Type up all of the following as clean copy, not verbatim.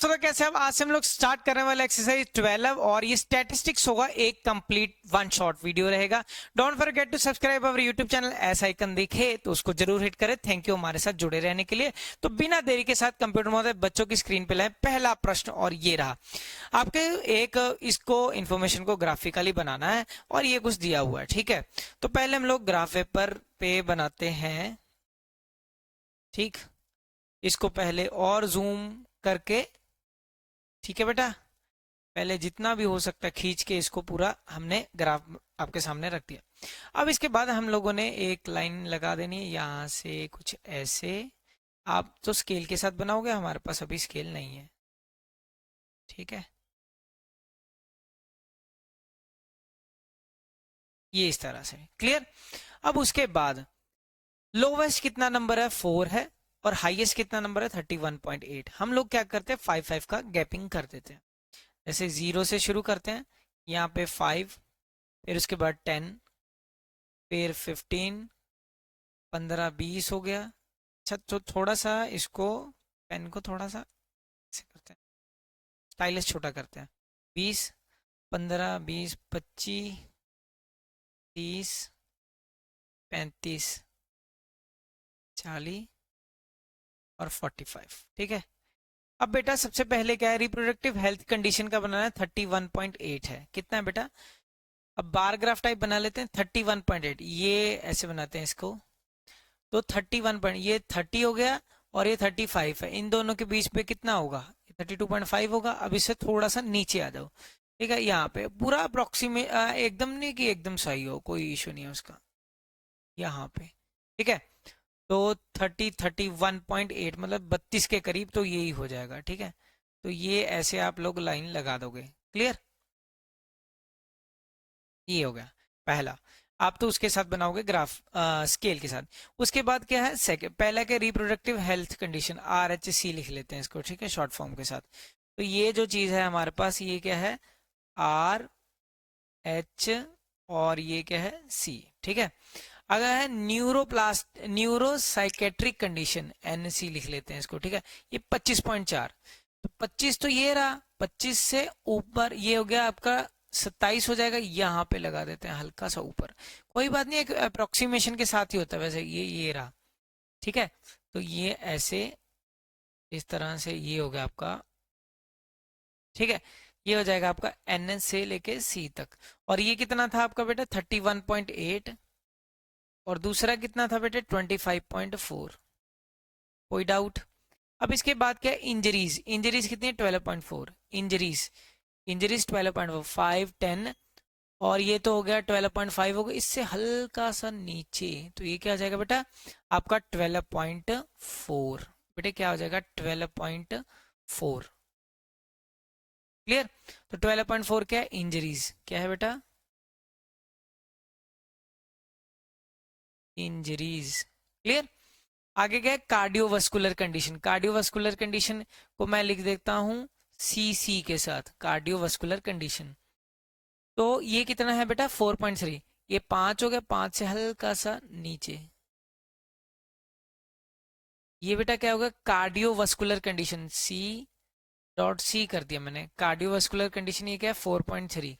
चलो कैसे अब आज से हम लोग स्टार्ट करने वाले एक्सरसाइज 12 और ये स्टैटिस्टिक्स होगा, एक कंप्लीट वन शॉट वीडियो रहेगा। Don't forget to subscribe our YouTube channel. ऐसा आइकन दिखे तो उसको जरूर हिट करें। थैंक यू हमारे साथ जुड़े रहने के लिए। तो बिना देरी के साथ कंप्यूटर महोदय बच्चों की स्क्रीन पे लाए पहला प्रश्न, और ये रहा आपके एक इसको इन्फॉर्मेशन को ग्राफिकली बनाना है और ये कुछ दिया हुआ है, ठीक है। तो पहले हम लोग ग्राफ पेपर पे बनाते हैं, ठीक। इसको पहले और जूम करके, ठीक है बेटा, पहले जितना भी हो सकता है खींच के इसको पूरा हमने ग्राफ आपके सामने रख दिया। अब इसके बाद हम लोगों ने एक लाइन लगा देनी है यहाँ से कुछ ऐसे। आप तो स्केल के साथ बनाओगे, हमारे पास अभी स्केल नहीं है, ठीक है। ये इस तरह से क्लियर। अब उसके बाद लोवेस्ट कितना नंबर है, 4 है, और हाईएस्ट कितना नंबर है, 31.8। हम लोग क्या करते हैं, 5 का गैपिंग कर देते हैं। जैसे 0 से शुरू करते हैं, यहाँ पे 5, फिर उसके बाद 10, फिर 15, 15, 20 हो गया। अच्छा, तो थोड़ा सा इसको, पेन को थोड़ा सा ऐसे करते हैं, स्टाइलिश छोटा करते हैं। 20, 15, 20, 25, 30, 35, 40 और 45, ठीक है। अब बेटा सबसे पहले क्या है, रिप्रोडक्टिव हेल्थ कंडीशन का बनाना है, 31.8 है। कितना है बेटा, अब बार ग्राफ टाइप बना लेते हैं। 31.8 ये ऐसे बनाते हैं इसको, तो 31 पॉइंट, ये 30 हो गया और ये 35 है। इन दोनों के बीच पे कितना होगा, 32.5 होगा। अब इससे थोड़ा सा नीचे आ जाओ, ठीक है। यहाँ पे पूरा अप्रोक्सीमेट, एकदम नहीं कि एकदम सही हो, कोई इशू नहीं है उसका, यहाँ पे, ठीक है। तो 31.8 मतलब 32 के करीब तो यही हो जाएगा, ठीक है। तो ये ऐसे आप लोग लाइन लगा दोगे, क्लियर। ये हो गया पहला। आप तो उसके साथ बनाओगे ग्राफ, स्केल के साथ। उसके बाद क्या है, सेकंड, पहला के रिप्रोडक्टिव हेल्थ कंडीशन, RHC लिख लेते हैं इसको, ठीक है, शॉर्ट फॉर्म के साथ। तो ये जो चीज है हमारे पास, ये क्या है, RH, और ये क्या है, C, ठीक है। अगर है न्यूरोसाइकेट्रिक कंडीशन, NC लिख लेते हैं इसको, ठीक है। ये 25.4, तो 25 तो ये रहा, 25 से ऊपर ये हो गया आपका 27 हो जाएगा। यहाँ पे लगा देते हैं हल्का सा ऊपर, कोई बात नहीं, एक अप्रोक्सीमेशन के साथ ही होता है वैसे। ये रहा, ठीक है। तो ये ऐसे इस तरह से ये हो गया आपका, ठीक है। ये हो जाएगा आपका NS से लेके C तक। और ये कितना था आपका बेटा, 31.8, और दूसरा कितना था बेटे, 25.4। कोई डाउट। अब इसके बाद क्या है, इंजरीज। इंजरीज कितनी है, 12.4। इंजरीज, इंजरीज 12.4, 5, 10, और ये तो हो गया 12.5 हो गया। इससे हल्का सा नीचे, तो ये क्या हो जाएगा बेटा आपका 12.4। बेटे क्या हो जाएगा, 12.4, क्लियर। तो 12.4 क्या है, इंजरीज क्या है बेटा, इंजरीज, क्लियर। आगे क्या है, कार्डियोवास्कुलर कंडीशन। कार्डियोवास्कुलर कंडीशन को मैं लिख देता हूं CC के साथ, कार्डियोवास्कुलर कंडीशन। तो ये कितना है बेटा, 4.3। ये 5 हो गया, 5 से हल्का सा नीचे। ये बेटा क्या होगा, कार्डियोवास्कुलर कंडीशन, C.C कर दिया मैंने। कार्डियोवास्कुलर कंडीशन ये क्या है, 4.3।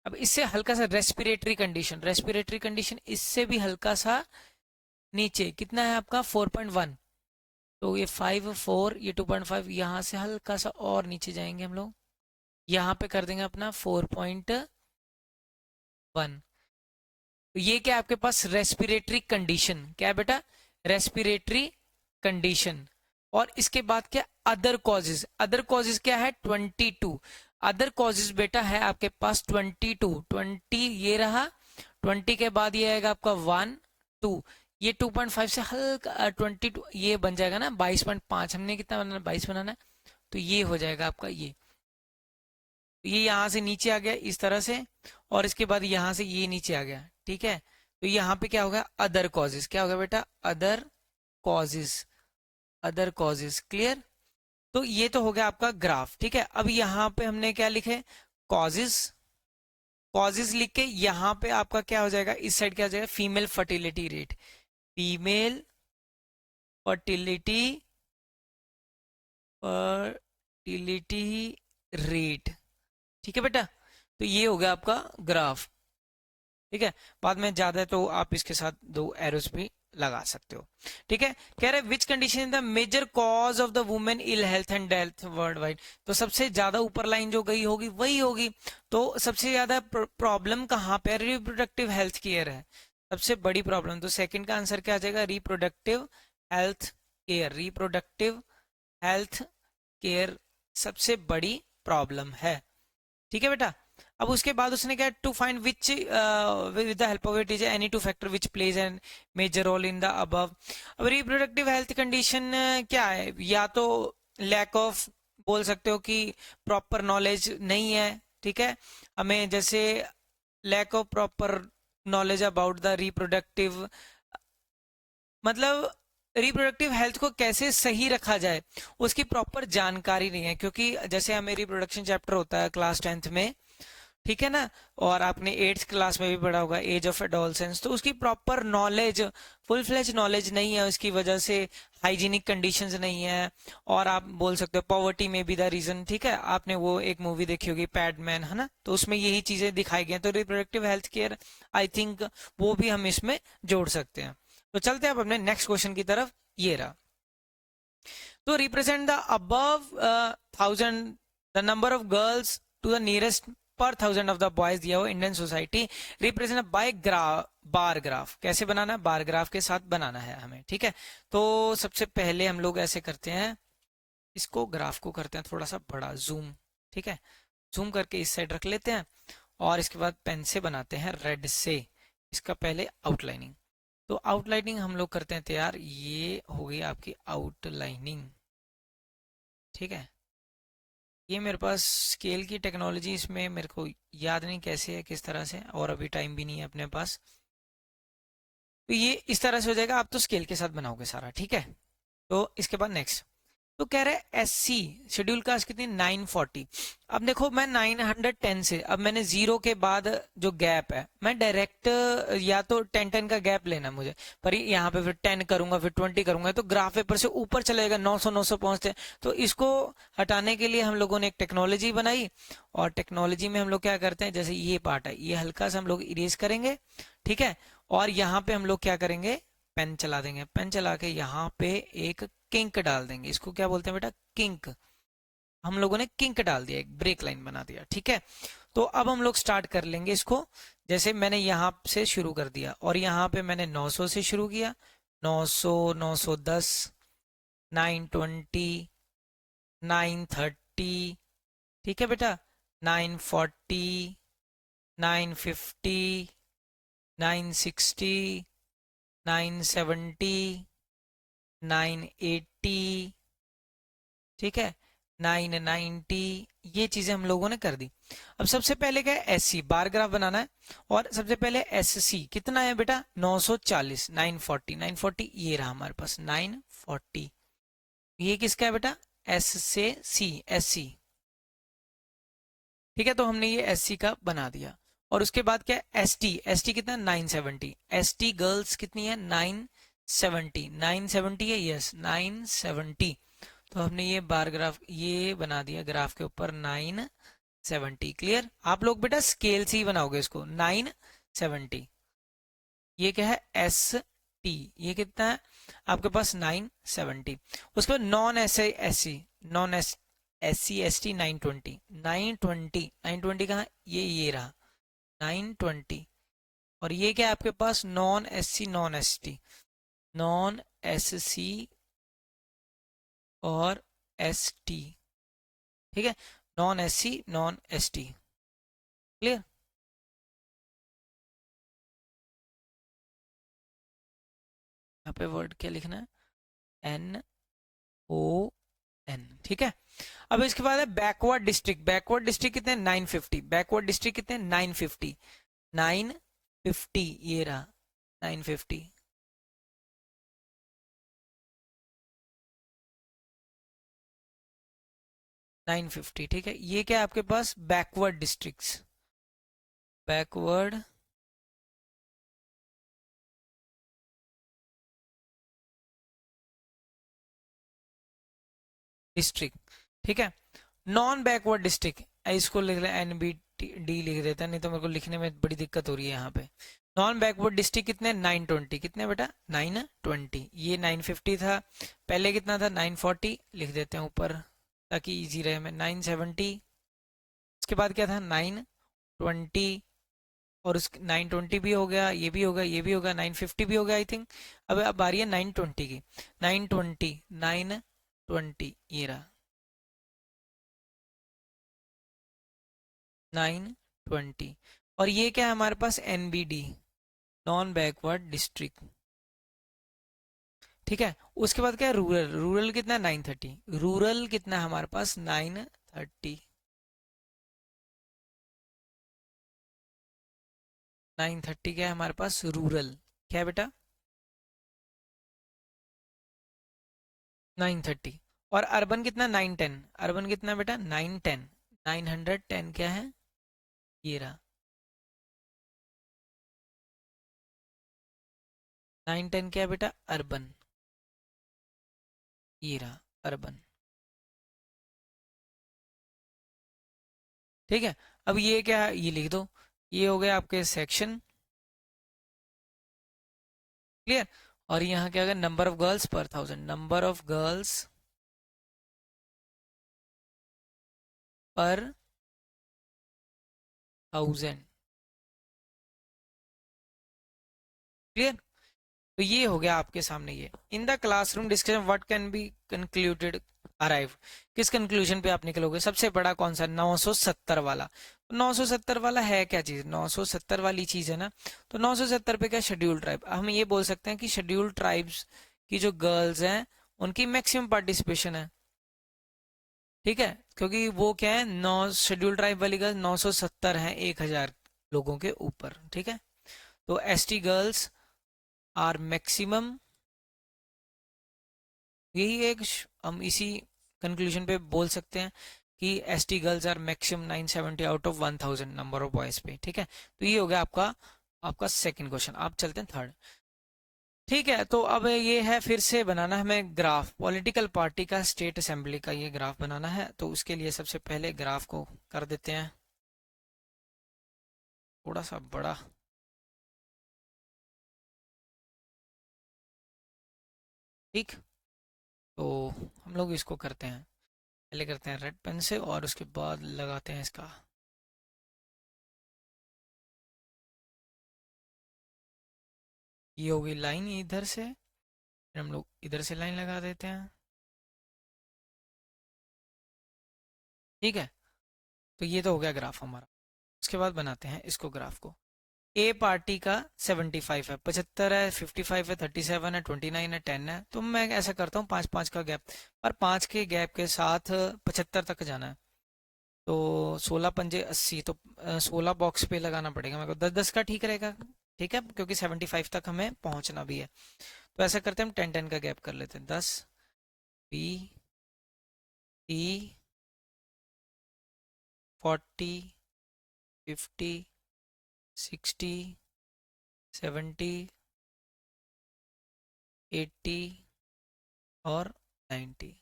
अब इससे हल्का सा रेस्पिरेटरी कंडीशन, रेस्पिरेटरी कंडीशन इससे भी हल्का सा नीचे, कितना है आपका, 4.1। तो ये 5, 4, ये 2.5, यहाँ से हल्का सा और नीचे जाएंगे हम लोग, यहाँ पे कर देंगे अपना 4.1। तो ये क्या है आपके पास, रेस्पिरेटरी कंडीशन, क्या है बेटा, रेस्पिरेटरी कंडीशन। और इसके बाद क्या, अदर कॉजेज। अदर कॉजेज क्या है, 22। अदर कॉजेज बेटा है आपके पास 22, 20 ये रहा, 20 के बाद ये आएगा आपका 1, 2, ये 2.5 से हल्का 22 ये बन जाएगा ना 22.5। हमने कितना बनाना, 22 बनाना है, तो ये हो जाएगा आपका ये। ये यहाँ से नीचे आ गया इस तरह से, और इसके बाद यहाँ से ये नीचे आ गया, ठीक है। तो यहाँ पे क्या होगा, अदर कॉजेज, क्या होगा बेटा, other causes, other causes, clear. तो ये तो हो गया आपका ग्राफ, ठीक है। अब यहाँ पे हमने क्या लिखे, कॉजेज। कॉजेज लिख के यहाँ पे आपका क्या हो जाएगा, इस साइड क्या हो जाएगा, female fertility rate, female fertility fertility rate. ठीक है बेटा, तो ये हो गया आपका ग्राफ। ठीक है, बाद में ज्यादा है तो आप इसके साथ दो एरोस भी लगा सकते हो। ठीक है, कह रहे which condition is the major cause of the women ill health and death worldwide. तो सबसे ज्यादा ऊपर लाइन जो गई होगी वही होगी। तो सबसे ज्यादा प्रॉब्लम कहाँ पे, रिप्रोडक्टिव हेल्थ केयर है सबसे बड़ी प्रॉब्लम। तो सेकंड का आंसर क्या आ जाएगा, reproductive health care. Reproductive health care सबसे बड़ी प्रॉब्लम है। ठीक है बेटा, अब उसके बाद उसने क्या, to find which with the help of it is any two factor which plays an major role in the above. अब रिप्रोडक्टिव हेल्थ कंडीशन क्या है, या तो लैक ऑफ, बोल सकते हो कि प्रॉपर नॉलेज नहीं है। ठीक है, हमें जैसे lack of proper knowledge about the reproductive, मतलब रिप्रोडक्टिव हेल्थ को कैसे सही रखा जाए उसकी प्रॉपर जानकारी नहीं है। क्योंकि जैसे हमें रिप्रोडक्शन चैप्टर होता है क्लास 10th में, ठीक है ना, और आपने 8th क्लास में भी पढ़ा होगा एज ऑफ एडोलसेंस, तो उसकी proper knowledge, full fledged knowledge नहीं है, उसकी वजह से हाइजीनिक कंडीशंस नहीं है। और आप बोल सकते हो पॉवर्टी में भी द रीजन। ठीक है, आपने वो एक मूवी देखी होगी पैडमैन, है ना, तो उसमें यही चीजें दिखाई गई हैं। तो reproductive health care I think वो भी हम इसमें जोड़ सकते हैं। तो चलते हैं अब अपने नेक्स्ट क्वेश्चन की तरफ। ये रहा, तो represent the above 1000 the number of girls to the nearest पर 1000 ऑफ द बॉयज दिया हो Indian society, represent by graph, bar graph. कैसे बनाना है, बार ग्राफ के साथ बनाना है हमें। ठीक है, तो सबसे पहले हम लोग ऐसे करते हैं, इसको ग्राफ को करते हैं थोड़ा सा बड़ा जूम। ठीक है, जूम करके इस साइड रख लेते हैं, और इसके बाद पेन से बनाते हैं रेड से इसका पहले आउटलाइनिंग। तो आउटलाइनिंग हम लोग करते हैं तैयार, ये हो गई आपकी आउटलाइनिंग। ठीक है, ये मेरे पास स्केल की टेक्नोलॉजी इसमें मेरे को याद नहीं कैसे है, किस तरह से, और अभी टाइम भी नहीं है अपने पास। तो ये इस तरह से हो जाएगा, आप तो स्केल के साथ बनाओगे सारा। ठीक है, तो इसके बाद नेक्स्ट, तो कह रहे हैं SC शेड्यूल कास्ट कितनी, 940। अब देखो मैं 910 से, अब मैंने जीरो के बाद जो गैप है मैं डायरेक्ट, या तो 10-10 का गैप लेना है मुझे, पर यहाँ पे फिर 10 करूंगा फिर 20 करूंगा तो ग्राफ पेपर से ऊपर चला जाएगा, 900 पहुंचते हैं। तो इसको हटाने के लिए हम लोगों ने एक टेक्नोलॉजी बनाई, और टेक्नोलॉजी में हम लोग क्या करते हैं, जैसे ये पार्ट है ये हल्का सा हम लोग इरेज करेंगे। ठीक है, और यहाँ पे हम लोग क्या करेंगे, पेन चला देंगे, पेन चला के यहाँ पे एक किंक डाल देंगे। इसको क्या बोलते हैं बेटा, किंक। हम लोगों ने किंक डाल दिया, एक ब्रेक लाइन बना दिया। ठीक है, तो अब हम लोग स्टार्ट कर लेंगे इसको। जैसे मैंने यहाँ से शुरू कर दिया, और यहाँ पे मैंने 900 से शुरू किया, 900, 910, 920, 930। ठीक है बेटा, 940, 950, 960, 970, 980। ठीक है, 990। ये चीजें हम लोगों ने कर दी। अब सबसे पहले क्या है, SC बार ग्राफ बनाना है, और सबसे पहले SC कितना है बेटा, 940, 940, 940 ये रहा हमारे पास 940। ये किसका है बेटा, S से C, SC। ठीक है, तो हमने ये SC का बना दिया। और उसके बाद क्या है, ST कितना, 970। ST गर्ल्स कितनी है, 970, 970 है, यस 970। तो हमने ये बार ग्राफ ये बना दिया ग्राफ के ऊपर 970। क्लियर, आप लोग बेटा स्केल से ही बनाओगे इसको, 970। ये क्या है, ST, ये कितना है आपके पास, 970। उसके बाद non SC, non SC ST 920, 920, 920 कहाँ, ये रहा 920। और ये क्या है आपके पास, non SC non ST, non SC और ST। ठीक है, non SC non ST। Clear, यहाँ पे वर्ड क्या लिखना है, NON। ठीक है, अब इसके बाद है बैकवर्ड डिस्ट्रिक्ट। बैकवर्ड डिस्ट्रिक्ट कितने, 950। बैकवर्ड डिस्ट्रिक्ट कितने, 950, 950 ये रहा 950। 950 ठीक है, ये क्या है आपके पास, बैकवर्ड डिस्ट्रिक्ट्स, बैकवर्ड डिस्ट्रिक्ट। ठीक है, नॉन बैकवर्ड डिस्ट्रिक्ट, इसको लिख रहे NBD लिख देता, नहीं तो मेरे को लिखने में बड़ी दिक्कत हो रही है यहाँ पे। नॉन बैकवर्ड डिस्ट्रिक्ट कितने, 920, कितने बेटा 920, ये 950 था पहले, कितना था 940, लिख देते हैं ऊपर ताकि इजी रहे, में 970, उसके बाद क्या था 920, और उस 920 भी हो गया, ये भी होगा, ये भी होगा, 950 भी हो गया आई थिंक। अब आ रही है 920 की, 920 ये रहा 920, और ये क्या है हमारे पास NBD, नॉन बैकवर्ड डिस्ट्रिक्ट, ठीक है। उसके बाद क्या है रूरल, रूरल कितना है 930, रूरल कितना है हमारे पास 930, 930 क्या है हमारे पास रूरल, क्या है बेटा 930, और अर्बन कितना 910, अर्बन कितना बेटा 910, 910 क्या है ये रहा 910 क्या है बेटा अर्बन, ये रहा अर्बन, ठीक है। अब ये क्या है ये लिख दो, ये हो गया आपके सेक्शन, क्लियर। और यहाँ क्या होगा नंबर ऑफ गर्ल्स पर 1000, नंबर ऑफ गर्ल्स पर 1000, क्लियर। तो ये हो गया आपके सामने, ये in the classroom discussion what can be concluded arrive, किस कंक्लूजन पे आप निकलोगे, सबसे बड़ा कौन सा 970 वाला, 970 वाला है क्या चीज, 970 वाली चीज है ना, तो 970 पे क्या शेड्यूल्ड ट्राइब, हम ये बोल सकते हैं कि शेड्यूल्ड ट्राइब्स की जो गर्ल्स हैं उनकी मैक्सिमम पार्टिसिपेशन है, ठीक है, क्योंकि वो क्या है 9 शेड्यूल्ड ट्राइब वाली गर्ल्स 970 है 1000 लोगों के ऊपर, ठीक है। तो ST गर्ल्स आर मैक्सिमम, यही एक हम इसी कंक्लूजन पे बोल सकते हैं कि ST girls are maximum 970 out of 1000 number of boys पे, ठीक है। तो ये हो गया आपका आपका सेकंड क्वेश्चन, आप चलते हैं थर्ड, ठीक है। तो अब ये है फिर से बनाना है हमें ग्राफ, पॉलिटिकल पार्टी का स्टेट असेंबली का ये ग्राफ बनाना है, तो उसके लिए सबसे पहले ग्राफ को कर देते हैं थोड़ा सा बड़ा, ठीक। तो हम लोग इसको करते हैं, पहले करते हैं रेड पेन से और उसके बाद लगाते हैं इसका, ये होगी लाइन इधर से, फिर हम लोग इधर से लाइन लगा देते हैं, ठीक है। तो ये तो हो गया ग्राफ हमारा, उसके बाद बनाते हैं इसको ग्राफ को, ए पार्टी का 75 है, 75 है, 55 है, 37 है, 29 है, 10 है, तो मैं ऐसा करता हूँ 5-5 का गैप, पर 5 के गैप के साथ 75 तक जाना है, तो 16 पंजे 80, तो 16 बॉक्स पे लगाना पड़ेगा मेरे को, 10-10 का ठीक रहेगा, ठीक है, क्योंकि 75 तक हमें पहुंचना भी है। तो ऐसा करते हैं हम 10-10 का गैप कर लेते हैं, 10 बी टी 40 50 60 70 80 और 90,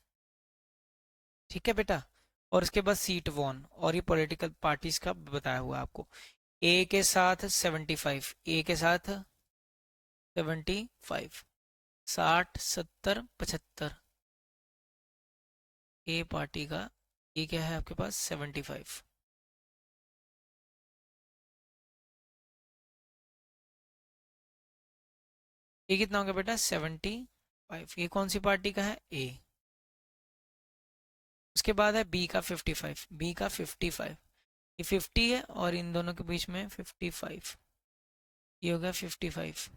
ठीक है बेटा। और उसके बाद सीट वॉन, और ये पॉलिटिकल पार्टीज का बताया हुआ है आपको, ए के साथ 75, ए के साथ 75, 60 70 75, ए पार्टी का ये क्या है आपके पास 75, ये कितना हो गया बेटा 75, ये कौन सी पार्टी का है ए, उसके बाद है बी का 55, बी का 55, ये 50 है और इन दोनों के बीच में 55, ये हो गया 55,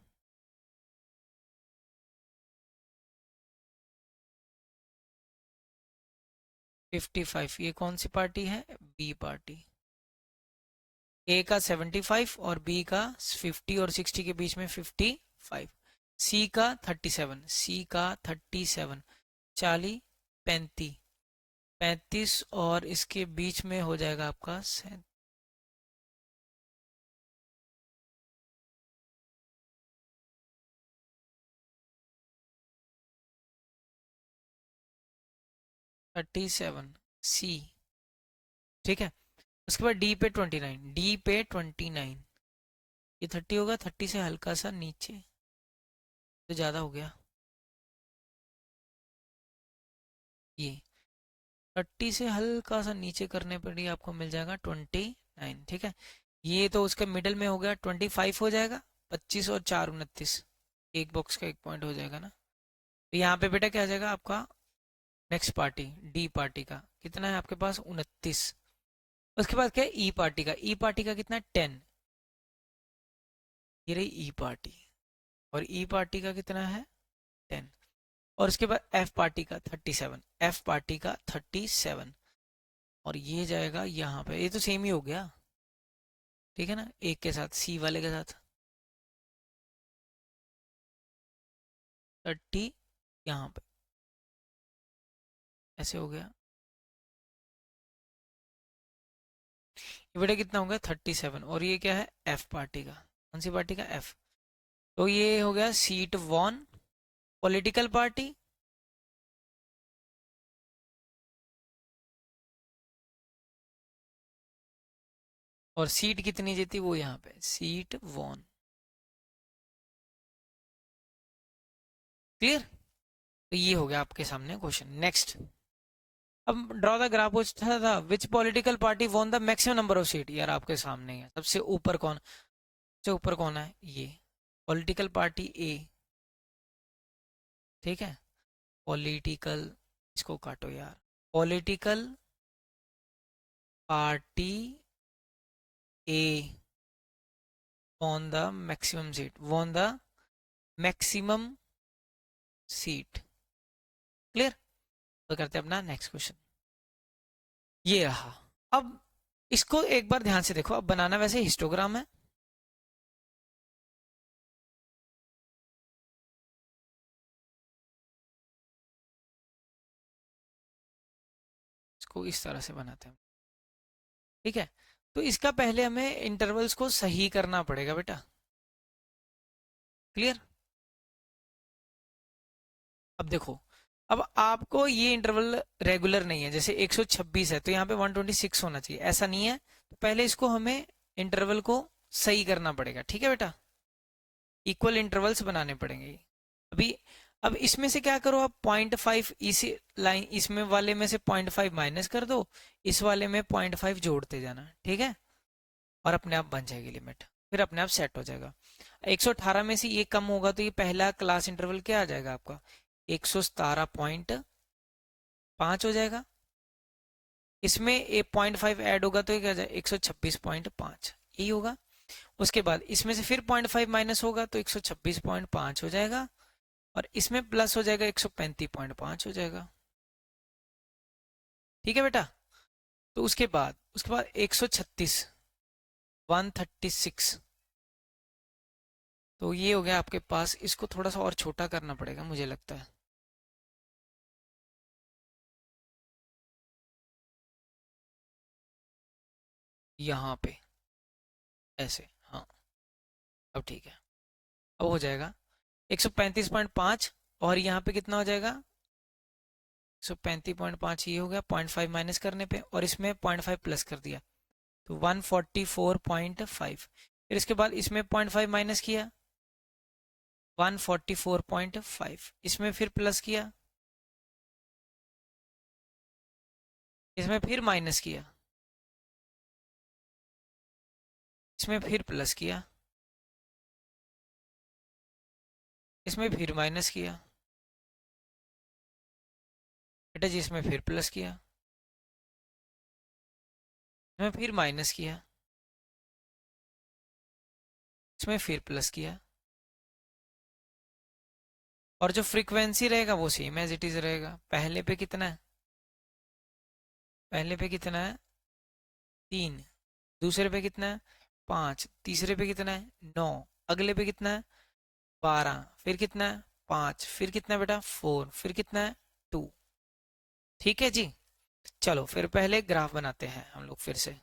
55 ये कौन सी पार्टी है बी पार्टी, ए का 75 और बी का 50 और 60 के बीच में 55, सी का 37, सी का 37, 40 35, 35 और इसके बीच में हो जाएगा आपका 37, सी ठीक है। उसके बाद डी पे 29, डी पे 29, ये 30 होगा, 30 से हल्का सा नीचे, तो ज़्यादा हो गया ये, 30 से हल्का सा नीचे करने पर ही आपको मिल जाएगा 29, ठीक है। ये तो उसका मिडल में हो गया, 25 हो जाएगा, 25 और 4 29, एक बॉक्स का एक पॉइंट हो जाएगा ना। तो यहाँ पे बेटा क्या आ जाएगा आपका नेक्स्ट पार्टी, डी पार्टी का कितना है आपके पास 29। उसके बाद क्या है ई पार्टी का, ई पार्टी का कितना है 10, ये रही ई पार्टी, और ई पार्टी का कितना है 10। और उसके बाद एफ पार्टी का 37, एफ पार्टी का 37, और ये जाएगा यहाँ पे, ये तो सेम ही हो गया, ठीक है ना, एक के साथ सी वाले के साथ 30, यहाँ पे ऐसे हो गया। ये बेटा कितना हो गया 37, और ये क्या है एफ पार्टी का, कौन सी पार्टी का एफ। तो ये हो गया सीट वन पॉलिटिकल पार्टी, और सीट कितनी जीती वो यहाँ पे सीट वन। क्लियर। तो ये हो गया आपके सामने क्वेश्चन। नेक्स्ट, अब ड्रॉ द ग्राफ पूछा था विच political party won the maximum number of seat, यार आपके सामने है सबसे ऊपर कौन, सबसे ऊपर कौन है ये पॉलिटिकल पार्टी ए, ठीक है। पॉलिटिकल, इसको काटो यार, political party A won the maximum seat, won the maximum seat. Clear. तो करते हैं अपना नेक्स्ट क्वेश्चन, ये रहा। अब इसको एक बार ध्यान से देखो, अब बनाना वैसे हिस्टोग्राम है, इसको इस तरह से बनाते हैं, ठीक है। तो इसका पहले हमें इंटरवल्स को सही करना पड़ेगा बेटा। क्लियर। अब देखो, अब आपको ये इंटरवल रेगुलर नहीं है, जैसे 126 है तो यहाँ पे 126 होना चाहिए, ऐसा नहीं है। तो पहले इसको हमें इंटरवल को सही करना पड़ेगा, ठीक है बेटा, इक्वल इंटरवल्स बनाने पड़ेंगे। अभी अब इसमें से क्या करो, आप 0.5 इस लाइन, इसमें वाले में से 0.5 माइनस कर दो, इस वाले में 0.5 जोड़ते जाना, ठीक है, और अपने आप बन जाएगी लिमिट, फिर अपने आप सेट हो जाएगा। 118 में से ये कम होगा तो ये पहला क्लास इंटरवल क्या आ जाएगा आपका 117.5 हो जाएगा, इसमें 0.5 ऐड होगा तो ये क्या आ जाएगा 126.5, यही होगा। उसके बाद इसमें से फिर 0.5 माइनस होगा तो 126.5 हो जाएगा, और इसमें प्लस हो जाएगा 135.5 हो जाएगा, ठीक है बेटा। तो उसके बाद 136, 136, तो ये हो गया आपके पास, इसको थोड़ा सा और छोटा करना पड़ेगा मुझे लगता है, यहाँ पे ऐसे, हाँ अब ठीक है, अब हो जाएगा 135.5, और यहाँ पे कितना हो जाएगा 135.5, ये हो गया 0.5 माइनस करने पे, और इसमें 0.5 प्लस कर दिया तो 144.5, फिर इसके बाद इसमें 0.5 माइनस किया 144.5, इसमें फिर प्लस किया, इसमें फिर माइनस किया, इसमें फिर प्लस किया, इसमें फिर माइनस किया, बेटा जी इसमें फिर प्लस किया, इसमें फिर माइनस किया, इसमें फिर प्लस किया, और जो फ्रीक्वेंसी रहेगा वो सेम एज इट इज रहेगा। पहले पे कितना है, पहले पे कितना है 3, दूसरे पे कितना है 5, तीसरे पे कितना है 9, अगले पे कितना है 12, फिर कितना है 5, फिर कितना है बेटा 4, फिर कितना है 2, ठीक है जी। चलो फिर पहले ग्राफ बनाते हैं हम लोग फिर से,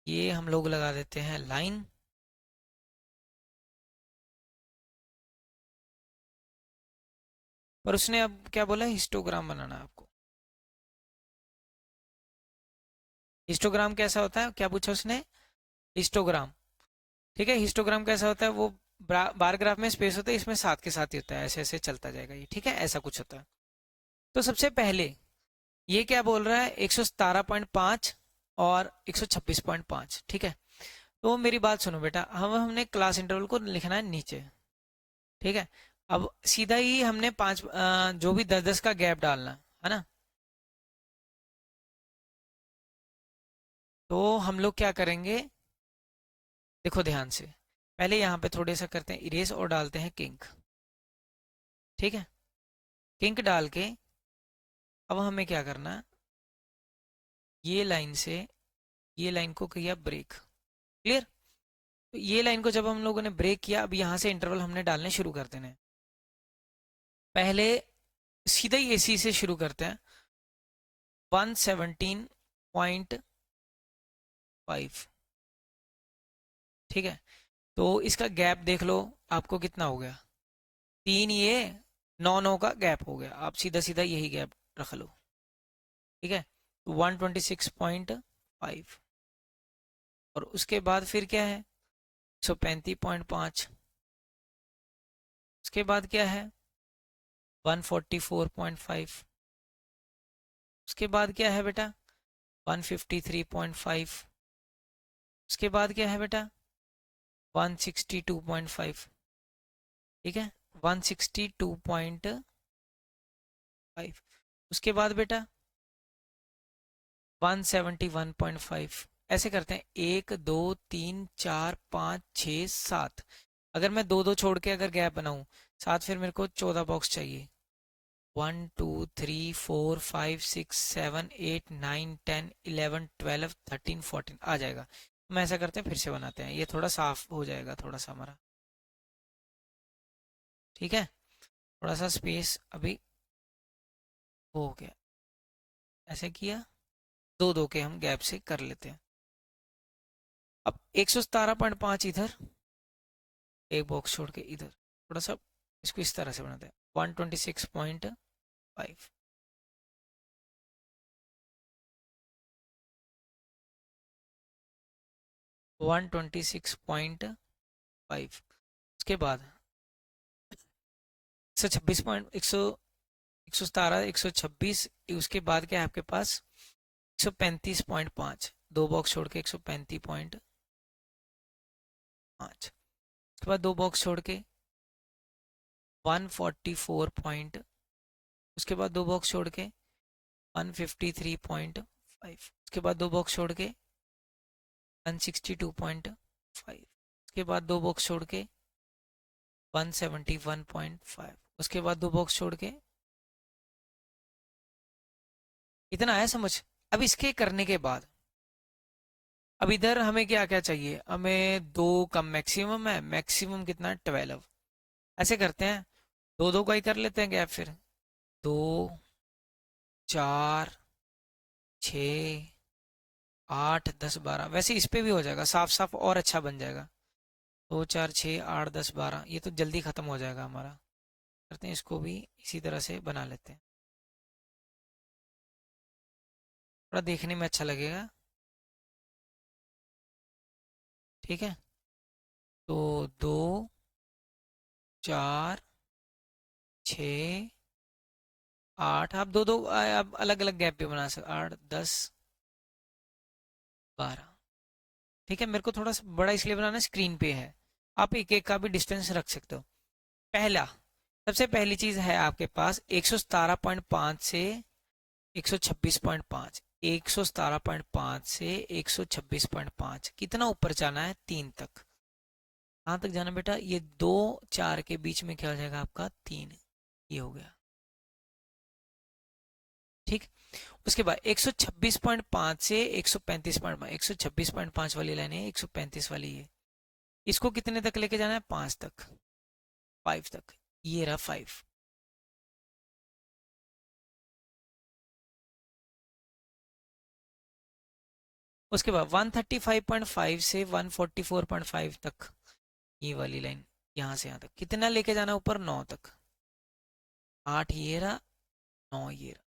ये हम लोग लगा देते हैं लाइन, पर उसने अब क्या बोला हिस्टोग्राम बनाना है आपको, हिस्टोग्राम कैसा होता है, क्या पूछा उसने, हिस्टोग्राम। ठीक है, हिस्टोग्राम कैसा होता है, वो बार ग्राफ में स्पेस होता है, इसमें साथ के साथ ही होता है, ऐसे ऐसे चलता जाएगा ये, ठीक है, ऐसा कुछ होता है। तो सबसे पहले ये क्या बोल रहा है, 117.5 और 126.5, ठीक है। तो मेरी बात सुनो बेटा, हमने क्लास इंटरवल को लिखना है नीचे, ठीक है। अब सीधा ही हमने जो भी 10-10 का गैप डालना है ना, तो हम लोग क्या करेंगे, देखो ध्यान से, पहले यहाँ पे थोड़े सा करते हैं इरेज और डालते हैं किंक, ठीक है। किंक डाल के अब हमें क्या करना है, ये लाइन से ये लाइन को किया ब्रेक, क्लियर। तो ये लाइन को जब हम लोगों ने ब्रेक किया, अब यहाँ से इंटरवल हमने डालने शुरू कर देने हैं। पहले सीधा ही एसी से शुरू करते हैं, 117.5, ठीक है। तो इसका गैप देख लो, आपको कितना हो गया, 3, ये 9-9 का गैप हो गया, आप सीधा सीधा यही गैप रख लो, ठीक है। तो 126.5, और उसके बाद फिर क्या है, 135.5, उसके बाद क्या है 144.5, उसके बाद क्या है बेटा 153.5, उसके बाद क्या है बेटा 162.5, ठीक है, 162.5, उसके बाद बेटा 171.5। ऐसे करते हैं, 1 2 3 4 5 6 7, अगर मैं 2 2 छोड़ के अगर गैप बनाऊं 7, फिर मेरे को 14 बॉक्स चाहिए, 1 2 3 4 5 6 7 8 9 10 11 12 13 14 आ जाएगा। हम ऐसा करते हैं, फिर से बनाते हैं, ये थोड़ा साफ हो जाएगा थोड़ा सा हमारा, ठीक है। थोड़ा सा स्पेस अभी हो गया, ऐसे किया, 2 2 के हम गैप से कर लेते हैं। अब 117.5 इधर, एक बॉक्स छोड़ के इधर, थोड़ा सा इसको इस तरह से बनाते हैं, 126.5, 126.5, उसके बाद 126 पॉइंट 117 126, उसके बाद क्या है आपके पास 135.5, 2 बॉक्स छोड़ के 135.5, उसके बाद 2 बॉक्स छोड़ के 144 पॉइंट, उसके बाद 2 बॉक्स छोड़ के 153.5, उसके बाद 2 बॉक्स छोड़ के 162.5, उसके बाद 2 बॉक्स छोड़ के 171.5, उसके बाद 2 बॉक्स छोड़ के, इतना आया समझ। अब इसके करने के बाद अब इधर हमें क्या क्या चाहिए, हमें 2 कम मैक्सिमम है, मैक्सिमम कितना 12, ऐसे करते हैं, 2 2 का ही कर लेते हैं गैप फिर, 2 4 6 8 10 12, वैसे इस पे भी हो जाएगा साफ साफ और अच्छा बन जाएगा, 2 4 6 8 10 12, ये तो जल्दी खत्म हो जाएगा हमारा। करते हैं इसको भी इसी तरह से बना लेते हैं, थोड़ा देखने में अच्छा लगेगा, ठीक है। तो 2 4 6 8, आप 2 2 आप अलग अलग गैप पे बना सकते, 8 10 12, ठीक है। मेरे को थोड़ा सा बड़ा इसलिए बनाना, स्क्रीन पे है, आप एक एक का भी डिस्टेंस रख सकते हो। पहला, सबसे पहली चीज है आपके पास 117.5 से 126.5, 117.5 से 126.5, कितना ऊपर जाना है 3 तक, कहाँ तक जाना बेटा, ये 2 4 के बीच में क्या हो जाएगा आपका 3, ये हो गया, ठीक। उसके बाद 126.5 से 135.5, 126.5 वाली लाइन है, 135 वाली है, इसको कितने तक लेके जाना है 5 तक, 5 तक, ये रहा 5। उसके बाद 135.5 से 144.5 तक, ये वाली लाइन यहाँ से यहाँ तक कितना लेके जाना ऊपर 9 तक, 8 ये रहा, 9 ये रहा,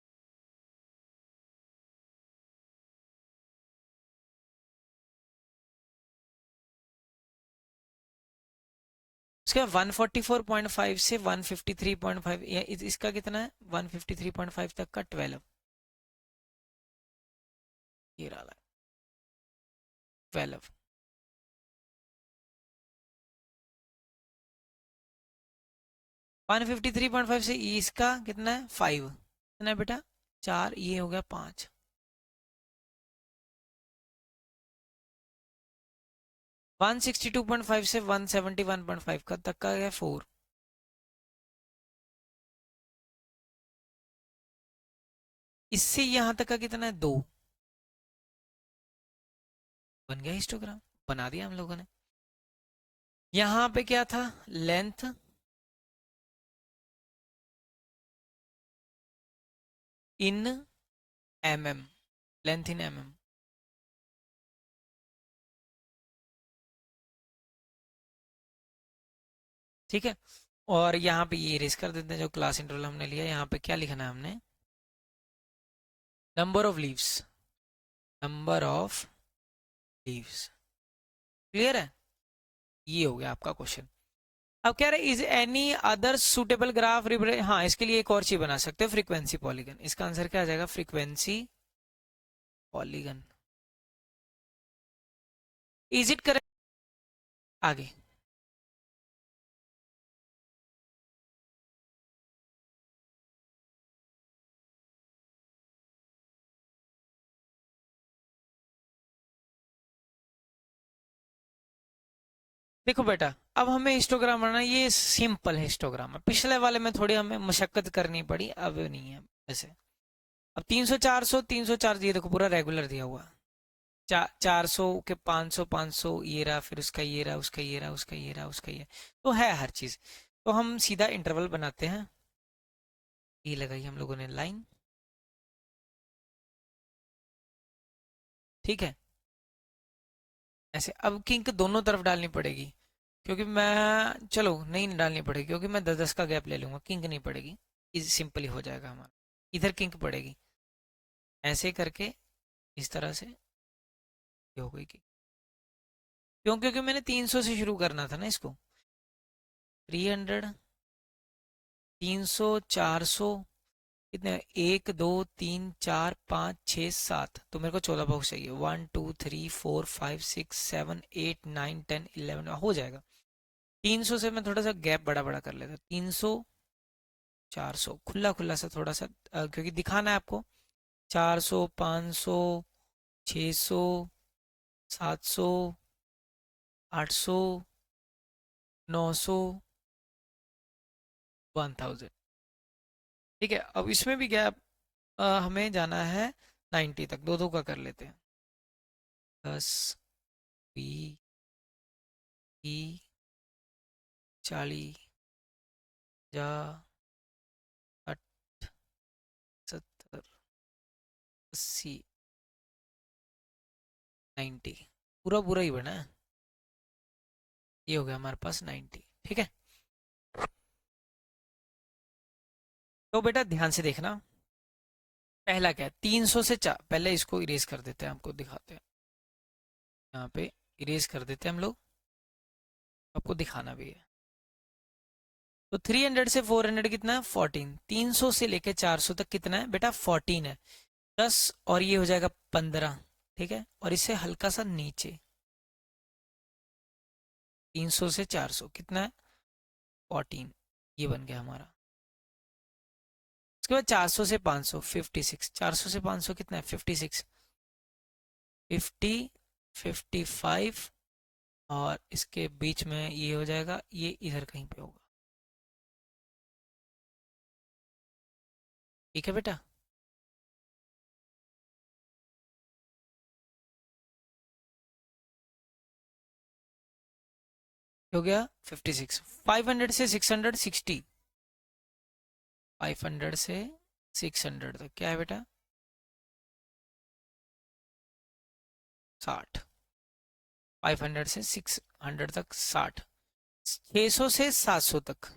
उसके बाद 144.5 से 153.5, इसका कितना है 153.5 तक का 12, ये रहा 12। 153.5 से इसका कितना है 5, कितना है बेटा 4, ये हो गया 5। 162.5 से 171.5 का तक का है 4। इससे यहां तक का कितना है 2। बन गया हिस्टोग्राम, बना दिया हम लोगों ने। यहां पे क्या था length, in mm, length in mm। ठीक है, और यहाँ पे ये इरेज कर देते हैं जो क्लास इंटरवल हमने लिया। यहाँ पे क्या लिखना है हमने, number of leaves, number of leaves. Clear है, ये हो गया आपका क्वेश्चन। अब कह रहे is any other suitable graph, हाँ इसके लिए एक और चीज बना सकते हो, फ्रीक्वेंसी पॉलीगन। इसका आंसर क्या आ जाएगा, frequency polygon. Is it correct, आगे देखो बेटा, अब हमें हिस्टोग्राम बनाना, ये सिंपल हिस्टोग्राम है। पिछले वाले में थोड़ी हमें मशक्कत करनी पड़ी, अब नहीं है ऐसे। अब 300 400 304, ये देखो पूरा रेगुलर दिया हुआ। 400 के 500 500, ये रहा, फिर उसका ये रहा, उसका ये रहा, उसका ये रहा, उसका ये, तो है हर चीज। तो हम सीधा इंटरवल बनाते हैं, ये लगाई हम लोगों ने लाइन। ठीक है, ऐसे अब किंक दोनों तरफ डालनी पड़ेगी, क्योंकि मैं, चलो नहीं डालनी पड़ेगी, क्योंकि मैं 10-10 का गैप ले लूंगा, किंक नहीं पड़ेगी। इज सिंपल ही हो जाएगा हमारा, इधर किंक पड़ेगी, ऐसे करके इस तरह से, ये हो गई कि क्यों, क्योंकि मैंने 300 से शुरू करना था ना इसको। 300, 300, 400, कितने, 1 2 3 4 5 6 7, तो मेरे को 14 बॉक्स चाहिए। 1 2 3 4 5 6 7 8 9 10 11 हो जाएगा। 300 से मैं थोड़ा सा गैप बड़ा बड़ा कर लेता, 300 400 खुला खुला सा थोड़ा सा, क्योंकि दिखाना है आपको। 400 500 600 700 800 900 1000। ठीक है, अब इसमें भी गैप हमें जाना है 90 तक, दो दो का कर लेते हैं। 10 20 30 40 50 60 70 80 90, पूरा पूरा ही बना है, ये हो गया हमारे पास 90। ठीक है, तो बेटा ध्यान से देखना, पहला क्या है 300 से 4, पहले इसको इरेज कर देते हैं, आपको दिखाते हैं। यहाँ पे इरेज कर देते हैं हम लोग, आपको दिखाना भी है। तो 300 से 400 कितना है 14, 300 से लेके 400 तक कितना है बेटा 14 है, 10 और ये हो जाएगा 15। ठीक है, और इससे हल्का सा नीचे 300 से 400 कितना है 14, ये बन गया हमारा। उसके बाद 400 से 500 56, 400 से 500 कितना है 56, 50 55, और इसके बीच में ये हो जाएगा, ये इधर कहीं पे होगा। ठीक है बेटा, हो गया 56। 500 से 600 60, 500 से 600 तक क्या है बेटा 60, 500 से 600 तक 60, 600 से 700 तक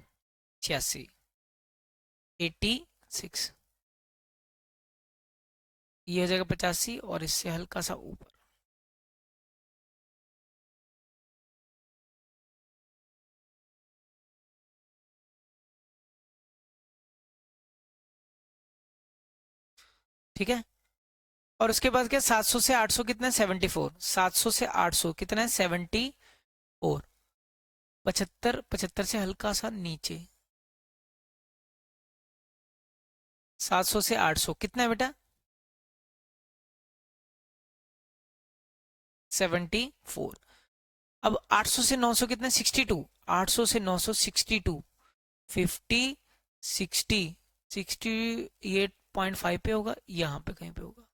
86, 86, ये हो जाएगा 85, और इससे हल्का सा ऊपर ठीक है। और उसके बाद क्या, 700 से 800 कितना है, 74। 700 से 800 कितना है, 74। 75, 75 से हल्का सा नीचे, 700 से 800 कितना है बेटा, 74। अब 800 से 900 कितना है, 62। 800 से 900 62, 50, 60, 68.5 पे होगा, यहाँ पे कहीं पे होगा।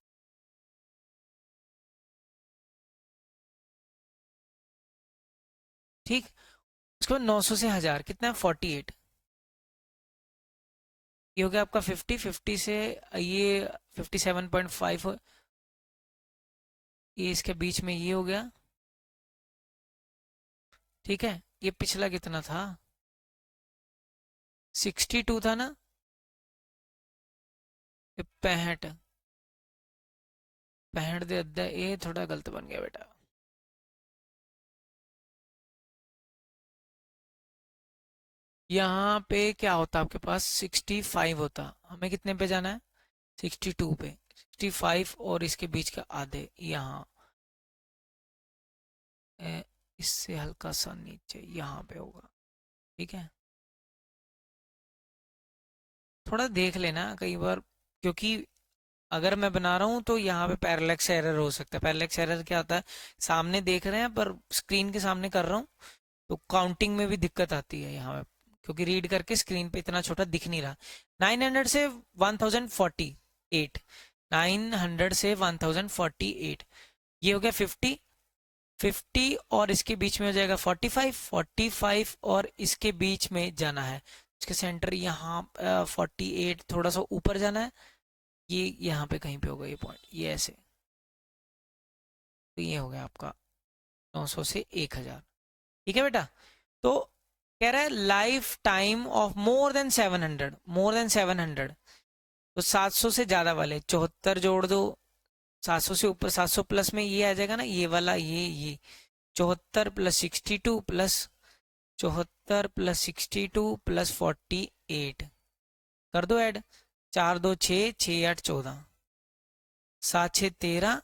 ठीक। उसके बाद 900 से 1000 कितना है, 48। ये हो गया आपका 50, 50 से ये 57.5, ये इसके बीच में ये हो गया। ठीक है। ये पिछला कितना था, 62 था ना, ये 65, 65 दे अद्धा, ये थोड़ा गलत बन गया बेटा। यहाँ पे क्या होता आपके पास, 65 होता, हमें कितने पे जाना है, 62 पे। 65 और इसके बीच का आधे यहाँ, इससे हल्का सा नीचे यहाँ पे होगा। ठीक है। थोड़ा देख लेना कई बार, क्योंकि अगर मैं बना रहा हूँ तो यहाँ पे पैरेलक्स एरर हो सकता है। पैरेलक्स एरर क्या होता है, सामने देख रहे हैं पर स्क्रीन के सामने कर रहा हूँ, तो काउंटिंग में भी दिक्कत आती है यहाँ पे, क्योंकि रीड करके स्क्रीन पे इतना छोटा दिख नहीं रहा। 900 से 1048, 900 से 1048, ये हो गया 50, 50 और इसके बीच में हो जाएगा 45, 45 और इसके बीच में जाना है, इसके सेंटर यहाँ 48, थोड़ा सा ऊपर जाना है, ये यहाँ पे कहीं पे होगा ये पॉइंट, ये ऐसे। तो ये हो गया आपका 900 से 1000। ठीक है बेटा। तो कह रहा है life time of more than 700, more than 700, तो 700 से ज्यादा वाले 74 जोड़ दो, 700 से ऊपर 700 प्लस में ये आ जाएगा ना, ये वाला, ये 74 प्लस 62 प्लस 74 प्लस 62 प्लस 48, कर दो ऐड, 4 2 6, 6 8 14, 7 6 13,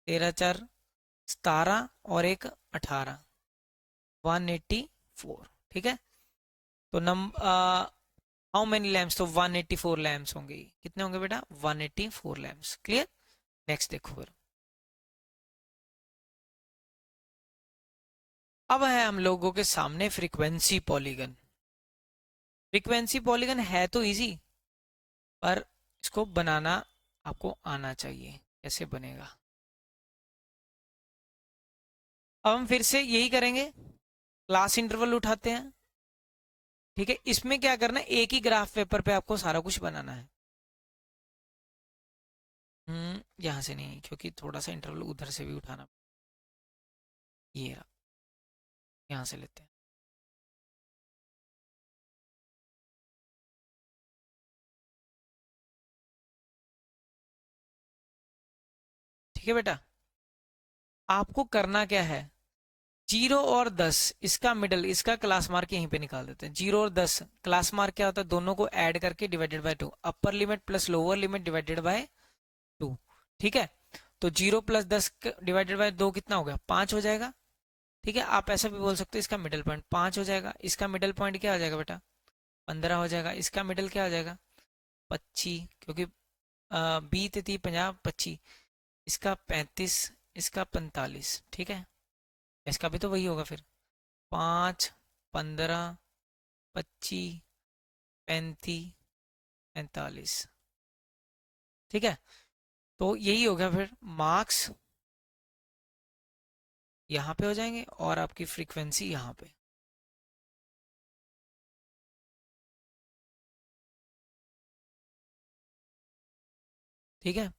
13 4 17 और एक 18, 184। ठीक है। तो हाउ मेनी लैम्प्स, तो 184 लैम्प्स होंगे। कितने होंगे बेटा, 184 लैम्प्स। क्लियर। नेक्स्ट देखो फिर। अब है हम लोगों के सामने फ्रीक्वेंसी पॉलीगन। फ्रीक्वेंसी पॉलीगन है तो इजी, पर इसको बनाना आपको आना चाहिए, कैसे बनेगा। अब हम फिर से यही करेंगे, क्लास इंटरवल उठाते हैं। ठीक है। इसमें क्या करना है, एक ही ग्राफ पेपर पे आपको सारा कुछ बनाना है। यहाँ से नहीं, क्योंकि थोड़ा सा इंटरवल उधर से भी उठाना, ये रहा, यहाँ से लेते हैं। ठीक है बेटा। आपको करना क्या है, 0 और 10 इसका मिडल, इसका क्लास मार्क यहीं पे निकाल देते हैं। 0 और 10 क्लास मार्क क्या होता है, दोनों को ऐड करके divided by 2, upper limit plus lower limit divided by 2। ठीक है। तो 0 + 10 डिवाइडेड बाय 2 कितना हो गया, 5 हो जाएगा। ठीक है। आप ऐसा भी बोल सकते हो, इसका मिडल पॉइंट 5 हो जाएगा, इसका मिडल पॉइंट क्या हो जाएगा बेटा, 15 हो जाएगा, इसका मिडल क्या हो जाएगा, 25, क्योंकि 20 × 3 = 50, 25, इसका 35, इसका 45। ठीक है। इसका भी तो वही होगा फिर, 5, 15, 25, 35, 45। ठीक है। तो यही हो गया फिर, मार्क्स यहाँ पे हो जाएंगे और आपकी फ्रीक्वेंसी यहाँ पे। ठीक है।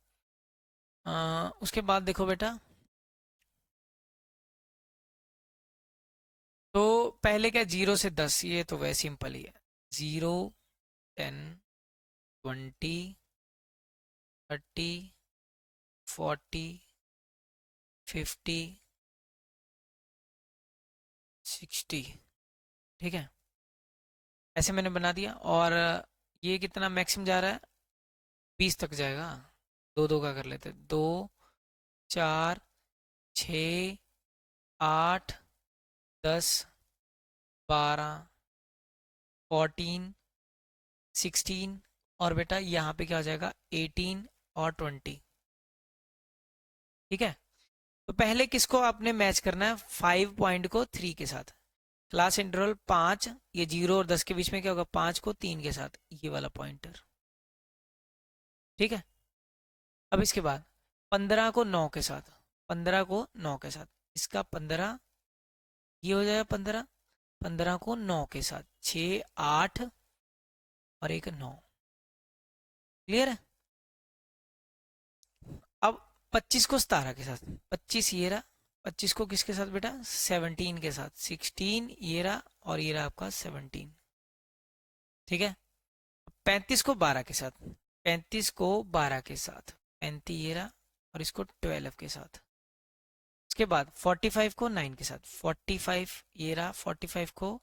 उसके बाद देखो बेटा, तो पहले क्या, 0 से 10, ये तो वैसे सिंपल ही है। 0, 10, 20, 30, 40, 50, 60। ठीक है। ऐसे मैंने बना दिया, और ये कितना मैक्सिमम जा रहा है, 20 तक जाएगा। दो दो का कर लेते, 2 4 6 8 10 12 14 16 और बेटा यहाँ पे क्या हो जाएगा 18 और 20। ठीक है, तो पहले किसको आपने मैच करना है, 5 पॉइंट को 3 के साथ। क्लास इंटरवल 5, ये 0 और 10 के बीच में क्या होगा, 5 को 3 के साथ, ये वाला पॉइंटर। ठीक है, अब इसके बाद 15 को 9 के साथ, 15 को 9 के साथ, इसका 15, ये हो जाएगा 15, 15 को 9 के साथ, 6 8 और एक 9। क्लियर है। अब 25 को 17 के साथ, 25 ये रहा, 25 को किसके साथ बेटा, 17 के साथ, 16 ये रहा और ये रहा आपका 17। ठीक है, 35 को 12 के साथ, 35 को 12 के साथ, 35 ये रहा और इसको 12 के साथ। उसके बाद 45 को 9 के साथ, 45 ये रहा, 45 को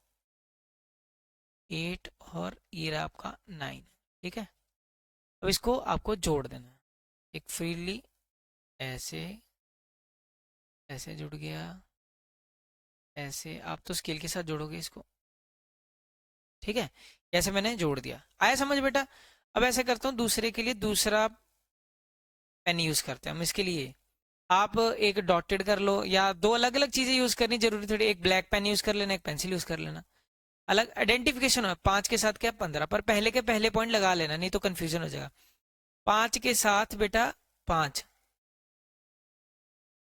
8 और ये रहा आपका 9। ठीक है, अब इसको आपको जोड़ देना है एक फ्रीली, ऐसे ऐसे जुड़ गया, ऐसे आप तो स्केल के साथ जोड़ोगे इसको। ठीक है, ऐसे मैंने जोड़ दिया, आया समझ बेटा। अब ऐसे करता हूँ दूसरे के लिए, दूसरा पेन यूज करते हैं हम इसके लिए। आप एक डॉटेड कर लो या दो अलग अलग चीजें यूज करनी जरूरी थोड़ी, एक ब्लैक पेन यूज कर लेना, एक पेंसिल यूज कर लेना, अलग आइडेंटिफिकेशन हो। 5 के साथ क्या 15, पर पहले के पहले पॉइंट लगा लेना नहीं तो कंफ्यूजन हो जाएगा। 5 के साथ बेटा 5,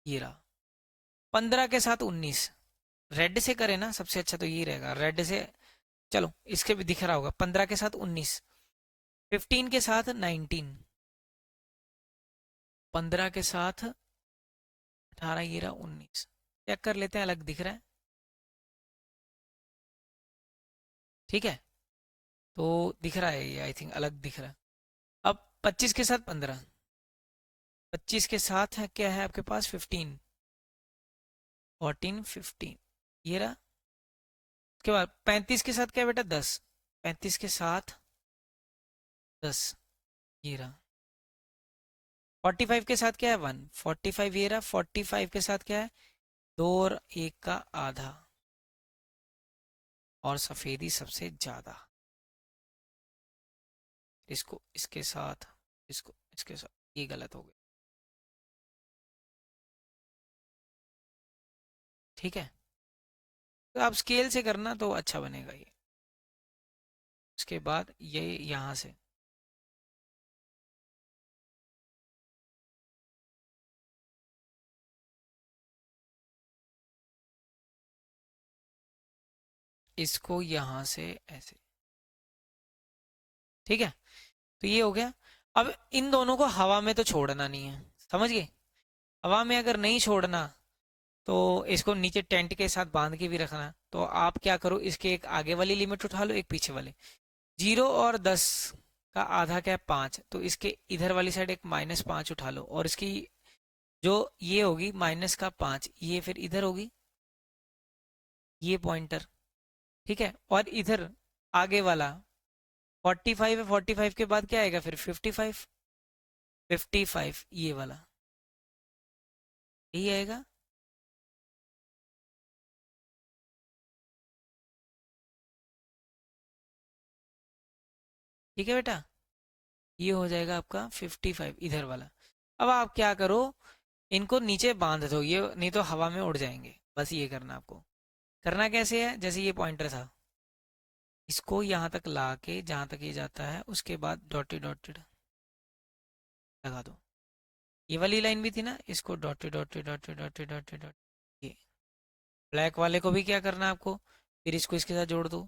ये रहा। 15 के साथ 19, रेड से करे ना सबसे अच्छा तो ये रहेगा, रेड से। चलो इसके भी दिख रहा होगा, 15 के साथ 19, 15 के साथ 19, 15 के साथ 18, ये रहा 19। चेक कर लेते हैं, अलग दिख रहा है। ठीक है, तो दिख रहा है ये, आई थिंक अलग दिख रहा है। अब 25 के साथ 15, 25 के साथ है क्या है आपके पास 15, 14 15, ये रहा। उसके बाद 35 के साथ क्या है बेटा 10, 35 के साथ 10, ये रहा। 45 के साथ क्या है 1, 45 ये रहा। 45 के साथ क्या है 2 और 1 का आधा, और सफेदी सबसे ज्यादा। इसको इसके साथ, इसको इसके साथ, ये गलत हो गया। ठीक है, तो आप स्केल से करना तो अच्छा बनेगा ये। उसके बाद ये यहाँ से इसको यहाँ से ऐसे। ठीक है, तो ये हो गया। अब इन दोनों को हवा में तो छोड़ना नहीं है, समझ गए। हवा में अगर नहीं छोड़ना तो इसको नीचे टेंट के साथ बांध के भी रखना। तो आप क्या करो, इसके एक आगे वाली लिमिट उठा लो, एक पीछे वाले। 0 और 10 का आधा क्या है 5, तो इसके इधर वाली साइड एक -5 उठा लो, और इसकी जो ये होगी -5, ये फिर इधर होगी, ये पॉइंटर। ठीक है, और इधर आगे वाला 45 है, 45 के बाद क्या आएगा फिर 55, 55 ये वाला, यही आएगा। ठीक है बेटा, ये हो जाएगा आपका 55 इधर वाला। अब आप क्या करो, इनको नीचे बांध दो, ये नहीं तो हवा में उड़ जाएंगे। बस ये करना आपको। करना कैसे है, जैसे ये पॉइंटर था, इसको यहाँ तक ला के जहाँ तक ये जाता है, उसके बाद डॉटेड डॉटेड लगा दो। ये वाली लाइन भी थी ना, इसको dotted dotted dotted dotted dotted dot, ये ब्लैक वाले को भी क्या करना है आपको, फिर इसको इसके साथ जोड़ दो,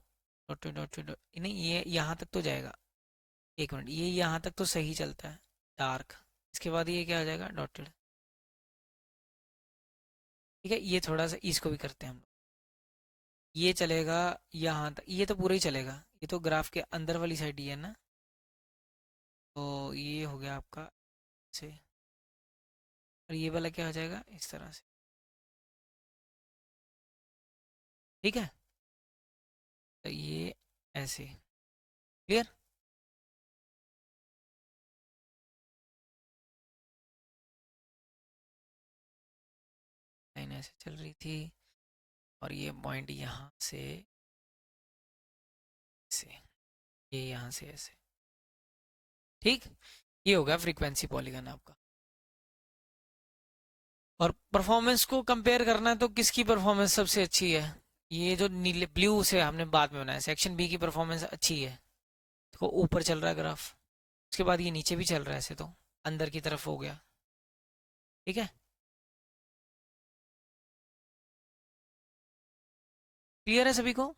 डॉटेड डॉटेड डॉट। नहीं, ये यहाँ तक तो जाएगा, एक मिनट, ये यहाँ तक तो सही चलता है डार्क। इसके बाद ये क्या हो जाएगा डॉटेड। ठीक है, ये थोड़ा सा इसको भी करते हैं हम लोग, ये चलेगा यहाँ तक, ये तो पूरा ही चलेगा, ये तो ग्राफ के अंदर वाली साइड ही है ना। तो ये हो गया आपका से, और ये वाला क्या हो जाएगा इस तरह से। ठीक है, तो ये ऐसे। क्लियर। ऐसे चल रही थी, और ये पॉइंट यहाँ से ये यहाँ से ऐसे। ठीक, ये होगा फ्रीक्वेंसी पॉलीगन आपका। और परफॉर्मेंस को कंपेयर करना है तो किसकी परफॉर्मेंस सबसे अच्छी है? ये जो नीले ब्लू से हमने बाद में बनाया, सेक्शन बी की परफॉर्मेंस अच्छी है। देखो ऊपर चल रहा है ग्राफ, उसके बाद ये नीचे भी चल रहा है, ऐसे तो अंदर की तरफ हो गया। ठीक है, क्लियर है सभी को?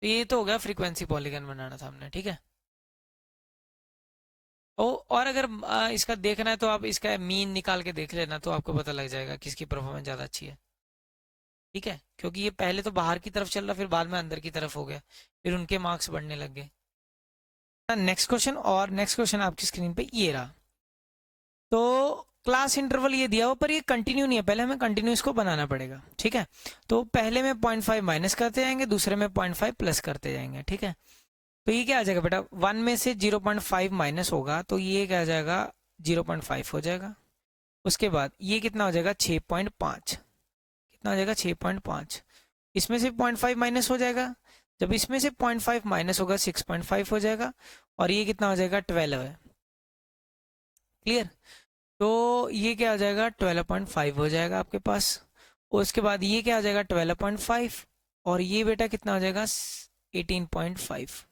तो ये तो हो गया फ्रीक्वेंसी पॉलीगन बनाना था हमने, ठीक है। और अगर इसका देखना है तो आप इसका मीन निकाल के देख लेना, तो आपको पता लग जाएगा किसकी परफॉर्मेंस ज़्यादा अच्छी है। ठीक है, क्योंकि ये पहले तो बाहर की तरफ चल रहा, फिर बाद में अंदर की तरफ हो गया, फिर उनके मार्क्स बढ़ने लग गए। नेक्स्ट क्वेश्चन, और नेक्स्ट क्वेश्चन आपकी स्क्रीन पे ये रहा। तो क्लास इंटरवल ये दिया हुआ, पर ये कंटिन्यू नहीं है, पहले हमें कंटिन्यू इसको बनाना पड़ेगा। ठीक है, तो पहले में 0.5 माइनस करते जाएंगे, दूसरे में 0.5 प्लस करते जाएंगे। ठीक है, तो ये क्या आ जाएगा बेटा, 1 में से 0.5 माइनस होगा तो ये क्या आ जाएगा, 0.5 हो जाएगा। उसके बाद ये कितना हो जाएगा, 6.5। कितना हो जाएगा, 6.5। इसमें से 0.5 माइनस हो जाएगा, जब इसमें से 0.5 माइनस होगा 6.5 हो जाएगा, और ये कितना हो जाएगा, 12 है। क्लियर? तो ये क्या आ जाएगा, 12.5 हो जाएगा आपके पास। और उसके बाद ये क्या आ जाएगा, 12.5, और ये बेटा कितना हो जाएगा, 18.5।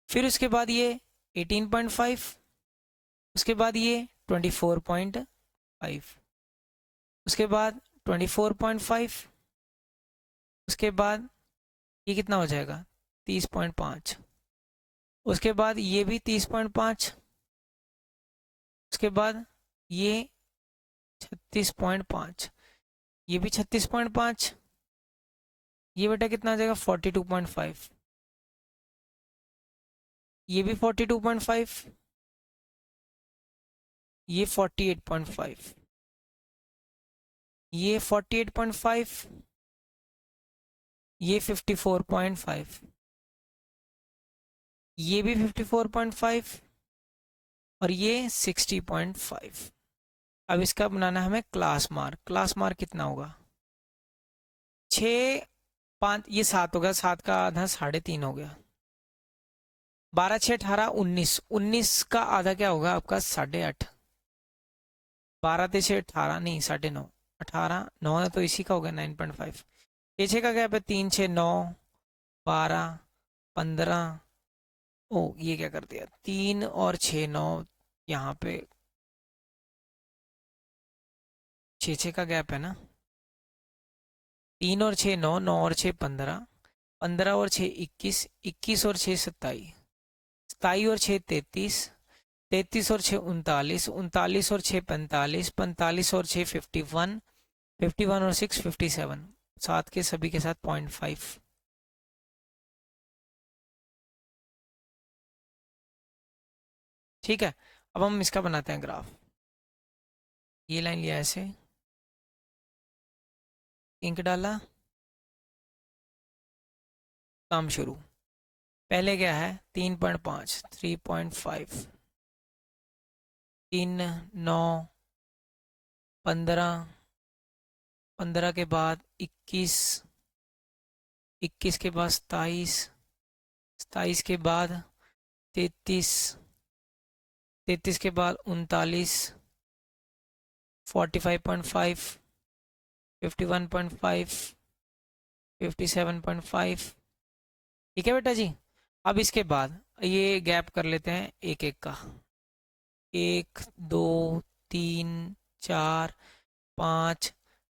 फिर उसके बाद ये 18.5, उसके बाद ये 24.5, उसके बाद 24.5, उसके बाद ये कितना हो जाएगा, 30.5, उसके बाद ये भी 30.5, उसके बाद ये 36.5, ये भी 36.5, ये बेटा कितना आ जाएगा, 42.5, ये भी 42.5, ये 48.5, ये 48.5, ये 54.5, ये भी 54.5, और ये 60.5। अब इसका बनाना है हमें क्लास मार्क। क्लास मार्क कितना होगा, 6, 5, ये 7 होगा, 7 का आधा 3.5 हो गया, 12, 6, 18, 19, 19 का आधा क्या होगा आपका, 8.5, 12 ते 6 18, नहीं 9.5, 18, 9 है तो इसी का होगा 9.5। 6 का गैप है, 3, 6, 9, 12, 15, ओ ये क्या कर दिया, 3 और 6, 9, यहाँ पे 6 का गैप है ना, 3 और 6 9, 9 और 6 15, 15 और 6 21, 21 और 6 27, 27 और 6 33, 33 और 6 39, 39 और 6 45, 45 और 6 51, 51 और 6 57, साथ के सभी के साथ 0.5। ठीक है, अब हम इसका बनाते हैं ग्राफ। ये लाइन लिया ऐसे, इंक डाला, काम शुरू। पहले क्या है, 3.5, 3.5, 3, 9, 15, 15 के बाद 21, 21 के बाद 27, 27 के बाद 33, 33 के बाद 39, 45.5, 51.5, 57.5। ठीक है बेटा जी। अब इसके बाद ये गैप कर लेते हैं एक एक का, 1, 2, 3, 4, 5,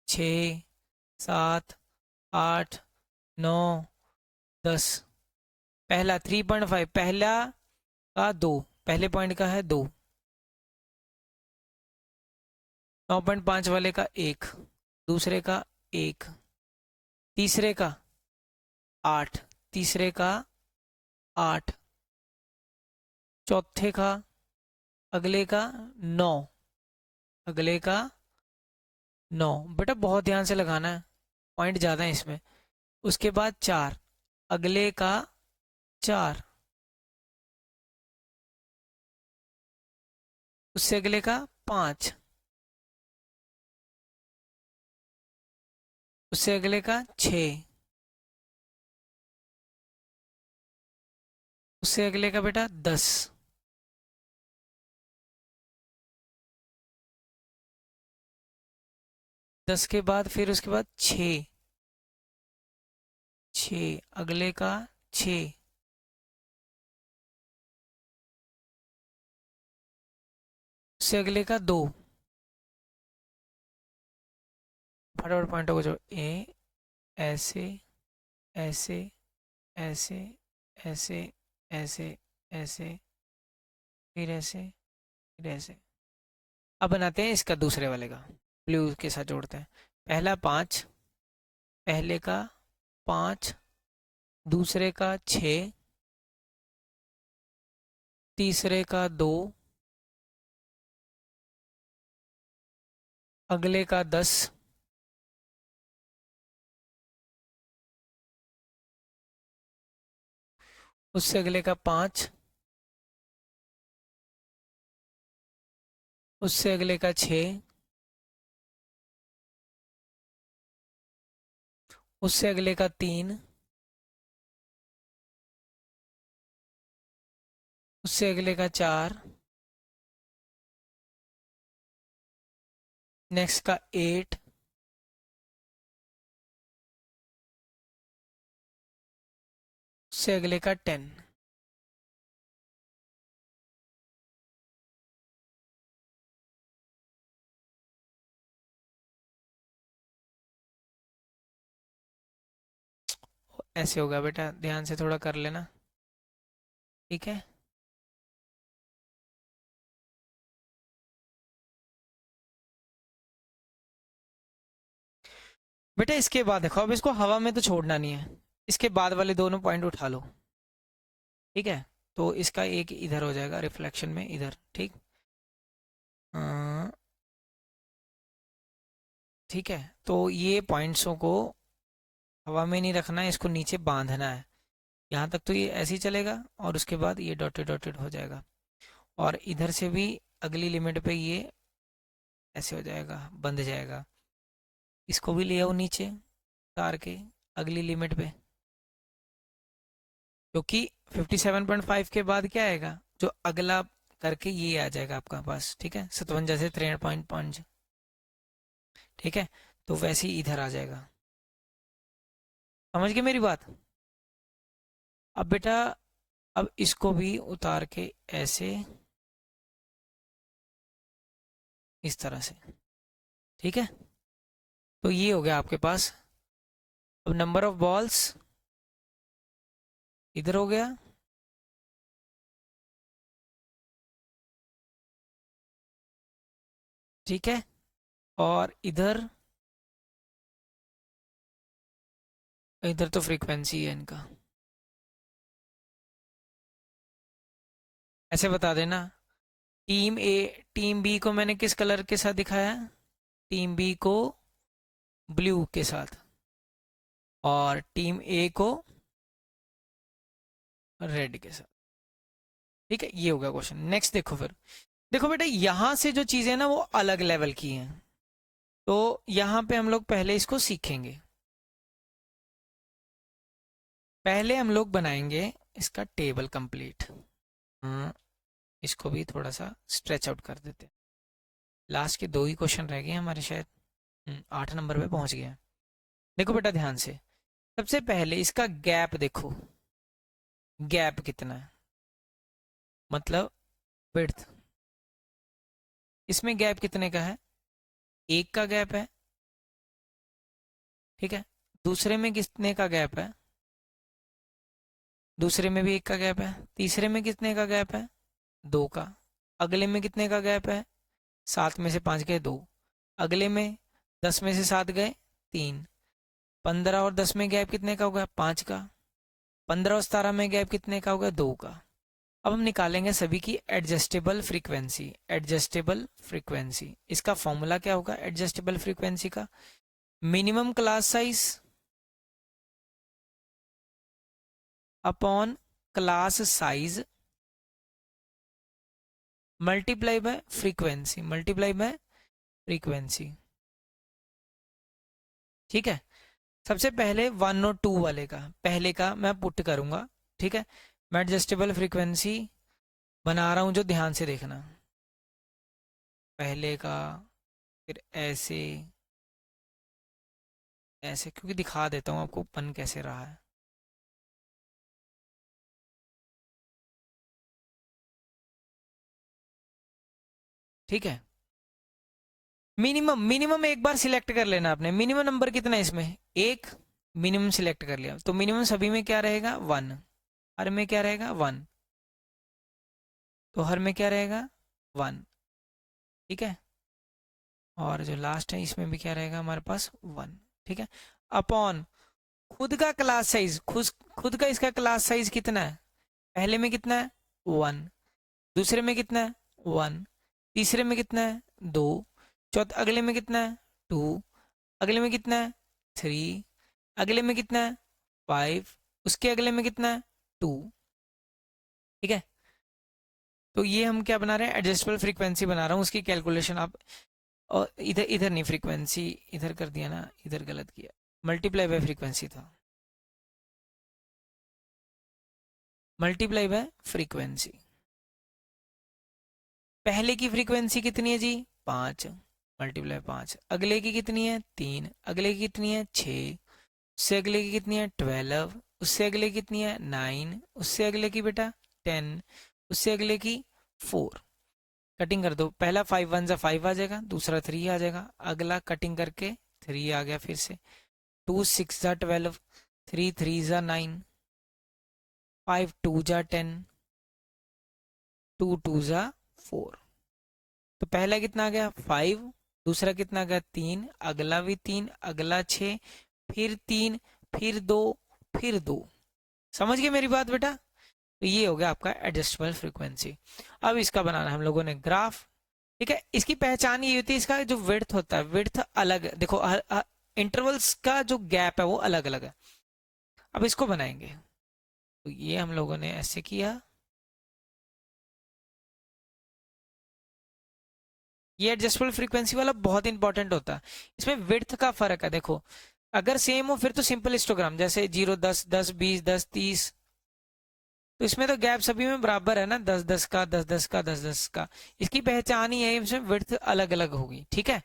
6, 7, 8, 9, 10। पहला 3.5, पहला का 2, पहले पॉइंट का है 2, 9.5 वाले का 1, दूसरे का 1, तीसरे का 8, तीसरे का 8, चौथे का, अगले का 9, अगले का 9। बेटा बहुत ध्यान से लगाना है, पॉइंट ज़्यादा है इसमें। उसके बाद 4, अगले का 4, उससे अगले का 5, उससे अगले का 6, उससे अगले का बेटा 10, दस के बाद फिर उसके बाद 6, 6 अगले का 6, उससे अगले का 2, फटाफट पॉइंटों को जोड़, ऐसे ऐसे ऐसे ऐसे ऐसे ऐसे, फिर ऐसे, फिर ऐसे। अब बनाते हैं इसका दूसरे वाले का, ब्लू के साथ जोड़ते हैं। पहला 5, पहले का 5, दूसरे का 6, तीसरे का 2, अगले का 10, उससे अगले का 5, उससे अगले का 6, उससे अगले का 3, उससे अगले का 4, नेक्स्ट का 8, उससे अगले का 10। ऐसे होगा बेटा, ध्यान से थोड़ा कर लेना, ठीक है। बेटा इसके बाद देखो, अब इसको हवा में तो छोड़ना नहीं है, इसके बाद वाले दोनों पॉइंट उठा लो, ठीक है। तो इसका एक इधर हो जाएगा रिफ्लेक्शन में, इधर, ठीक। ठीक है, तो ये पॉइंट्सों को हवा में नहीं रखना है, इसको नीचे बांधना है। यहाँ तक तो ये ऐसे ही चलेगा, और उसके बाद ये डॉटेड डॉटेड हो जाएगा, और इधर से भी अगली लिमिट पे ये ऐसे हो जाएगा, बंध जाएगा। इसको भी ले आओ नीचे तार के अगली लिमिट पे, क्योंकि 57.5 के बाद क्या आएगा, जो अगला करके ये आ जाएगा आपका पास, ठीक है, 57 से 63.5, ठीक है। तो वैसे ही इधर आ जाएगा, समझ गए मेरी बात। अब बेटा, अब इसको भी उतार के ऐसे, इस तरह से, ठीक है। तो ये हो गया आपके पास। अब नंबर ऑफ बॉल्स इधर हो गया, ठीक है, और इधर, इधर तो फ्रीक्वेंसी है इनका, ऐसे बता देना। टीम ए, टीम बी को मैंने किस कलर के साथ दिखाया, टीम बी को ब्लू के साथ, और टीम ए को रेड के साथ, ठीक है। ये हो गया क्वेश्चन। नेक्स्ट देखो फिर, देखो बेटा यहां से जो चीजें ना वो अलग लेवल की हैं, तो यहां पे हम लोग पहले इसको सीखेंगे। पहले हम लोग बनाएंगे इसका टेबल कंप्लीट। हाँ, इसको भी थोड़ा सा स्ट्रेच आउट कर देते हैं। लास्ट के दो ही क्वेश्चन रह गए हैं हमारे शायद। 8 नंबर पे पहुंच गए हैं। देखो बेटा ध्यान से, सबसे पहले इसका गैप देखो, गैप कितना है, मतलब विड्थ, इसमें गैप कितने का है, एक का गैप है, ठीक है। दूसरे में कितने का गैप है, दूसरे में भी एक का गैप है। तीसरे में कितने का गैप है, 2 का। अगले में कितने का गैप है, 7 में से 5 गए 2। अगले में 10 में से 7 गए 3। 15 और 10 में गैप कितने का होगा, 5 का। 15 और 17 में गैप कितने का होगा, 2 का। अब हम निकालेंगे सभी की एडजस्टेबल फ्रीक्वेंसी। एडजस्टेबल फ्रीक्वेंसी, इसका फॉर्मूला क्या होगा एडजस्टेबल फ्रीक्वेंसी का, minimum class size upon class size multiply by frequency, multiply by frequency, ठीक है। सबसे पहले 1 और 2 वाले का, पहले का मैं पुट करूंगा, ठीक है। मैं एडजस्टेबल फ्रीक्वेंसी बना रहा हूं, जो ध्यान से देखना। पहले का, फिर ऐसे ऐसे, क्योंकि दिखा देता हूँ आपको बन कैसे रहा है। ठीक है। मिनिमम मिनिमम एक बार सिलेक्ट कर लेना आपने। मिनिमम नंबर कितना है इसमें? एक। मिनिमम सिलेक्ट कर लिया तो मिनिमम सभी में क्या रहेगा? 1। हर में क्या रहेगा? 1। तो हर में क्या रहेगा? 1। ठीक है। और जो लास्ट है इसमें भी क्या रहेगा हमारे पास? 1। ठीक है। अपॉन खुद का क्लास साइज, खुद का इसका क्लास साइज कितना है? पहले में कितना है? 1। दूसरे में कितना है? 1। तीसरे में कितना है? 2। चौथे अगले में कितना है? 2। अगले में कितना है? 3। अगले में कितना है? 5। उसके अगले में कितना है? 2। ठीक है। तो ये हम क्या बना रहे हैं? एडजस्टेबल फ्रीक्वेंसी बना रहा हूँ, उसकी कैलकुलेशन आप, और इधर इधर नहीं, फ्रीक्वेंसी इधर कर दिया ना, इधर गलत किया। मल्टीप्लाई बाय फ्रीक्वेंसी था, मल्टीप्लाई बाय फ्रीक्वेंसी। पहले की फ्रीक्वेंसी कितनी है जी? 5। मल्टीप्लाई 5। अगले की कितनी है? 3। अगले की कितनी है? 6। उससे अगले की कितनी है? 12। उससे अगले की कितनी है? 9। उससे अगले की बेटा 10। उससे अगले की 4। कटिंग कर दो। पहला 5 1 जा 5 आ जाएगा, दूसरा 3 आ जाएगा, अगला कटिंग करके 3 आ गया फिर से। 2 6 जा 12। 3 3 जा 9। 5 2 जा 10। 2 2 जा 4। तो पहला कितना आ गया? 5। दूसरा कितना आ गया? 3। अगला भी 3, अगला 6, फिर 3, फिर 2, फिर 2। समझ गए मेरी बात बेटा? तो ये हो गया आपका एडजस्टेबल फ्रीक्वेंसी। अब इसका बनाना है हम लोगों ने ग्राफ। ठीक है। इसकी पहचान ये होती है, इसका जो विड्थ होता है, विड्थ अलग है। देखो इंटरवल्स का जो गैप है वो अलग अलग है। अब इसको बनाएंगे, तो ये हम लोगों ने ऐसे किया। ये एडजस्टेबल फ्रीक्वेंसी वाला बहुत इंपॉर्टेंट होता है। इसमें विड्थ का फर्क है। देखो अगर सेम हो फिर तो सिंपल हिस्टोग्राम, जैसे 0 10 10 20 10 30। तो इसमें तो गैप सभी में बराबर है ना, 10 10 का, 10 10 का, 10 10 का। इसकी पहचान ही है, इसमें विड्थ अलग अलग होगी। ठीक है।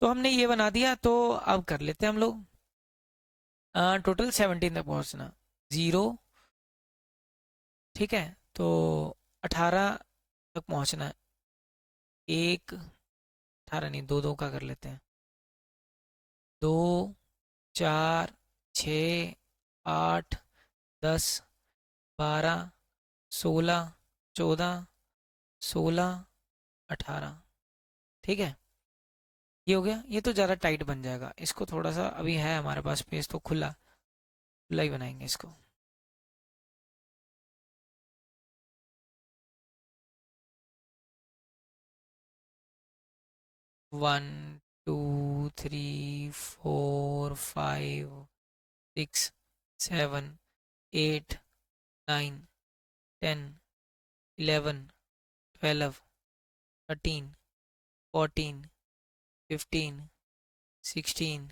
तो हमने ये बना दिया, तो अब कर लेते हैं हम लोग। टोटल 17 तक पहुंचना। 0। ठीक है। तो 18 तक पहुंचना है। 1, 18 नहीं, 2 2 का कर लेते हैं। 2 4 6 8 10 12 16 14 16 18। ठीक है। ये हो गया। ये तो ज़्यादा टाइट बन जाएगा, इसको थोड़ा सा अभी है हमारे पास स्पेस, तो खुला खुला ही बनाएंगे इसको। 1 2 3 4 5 6 7 8 9 10 11 12 13 14 15 16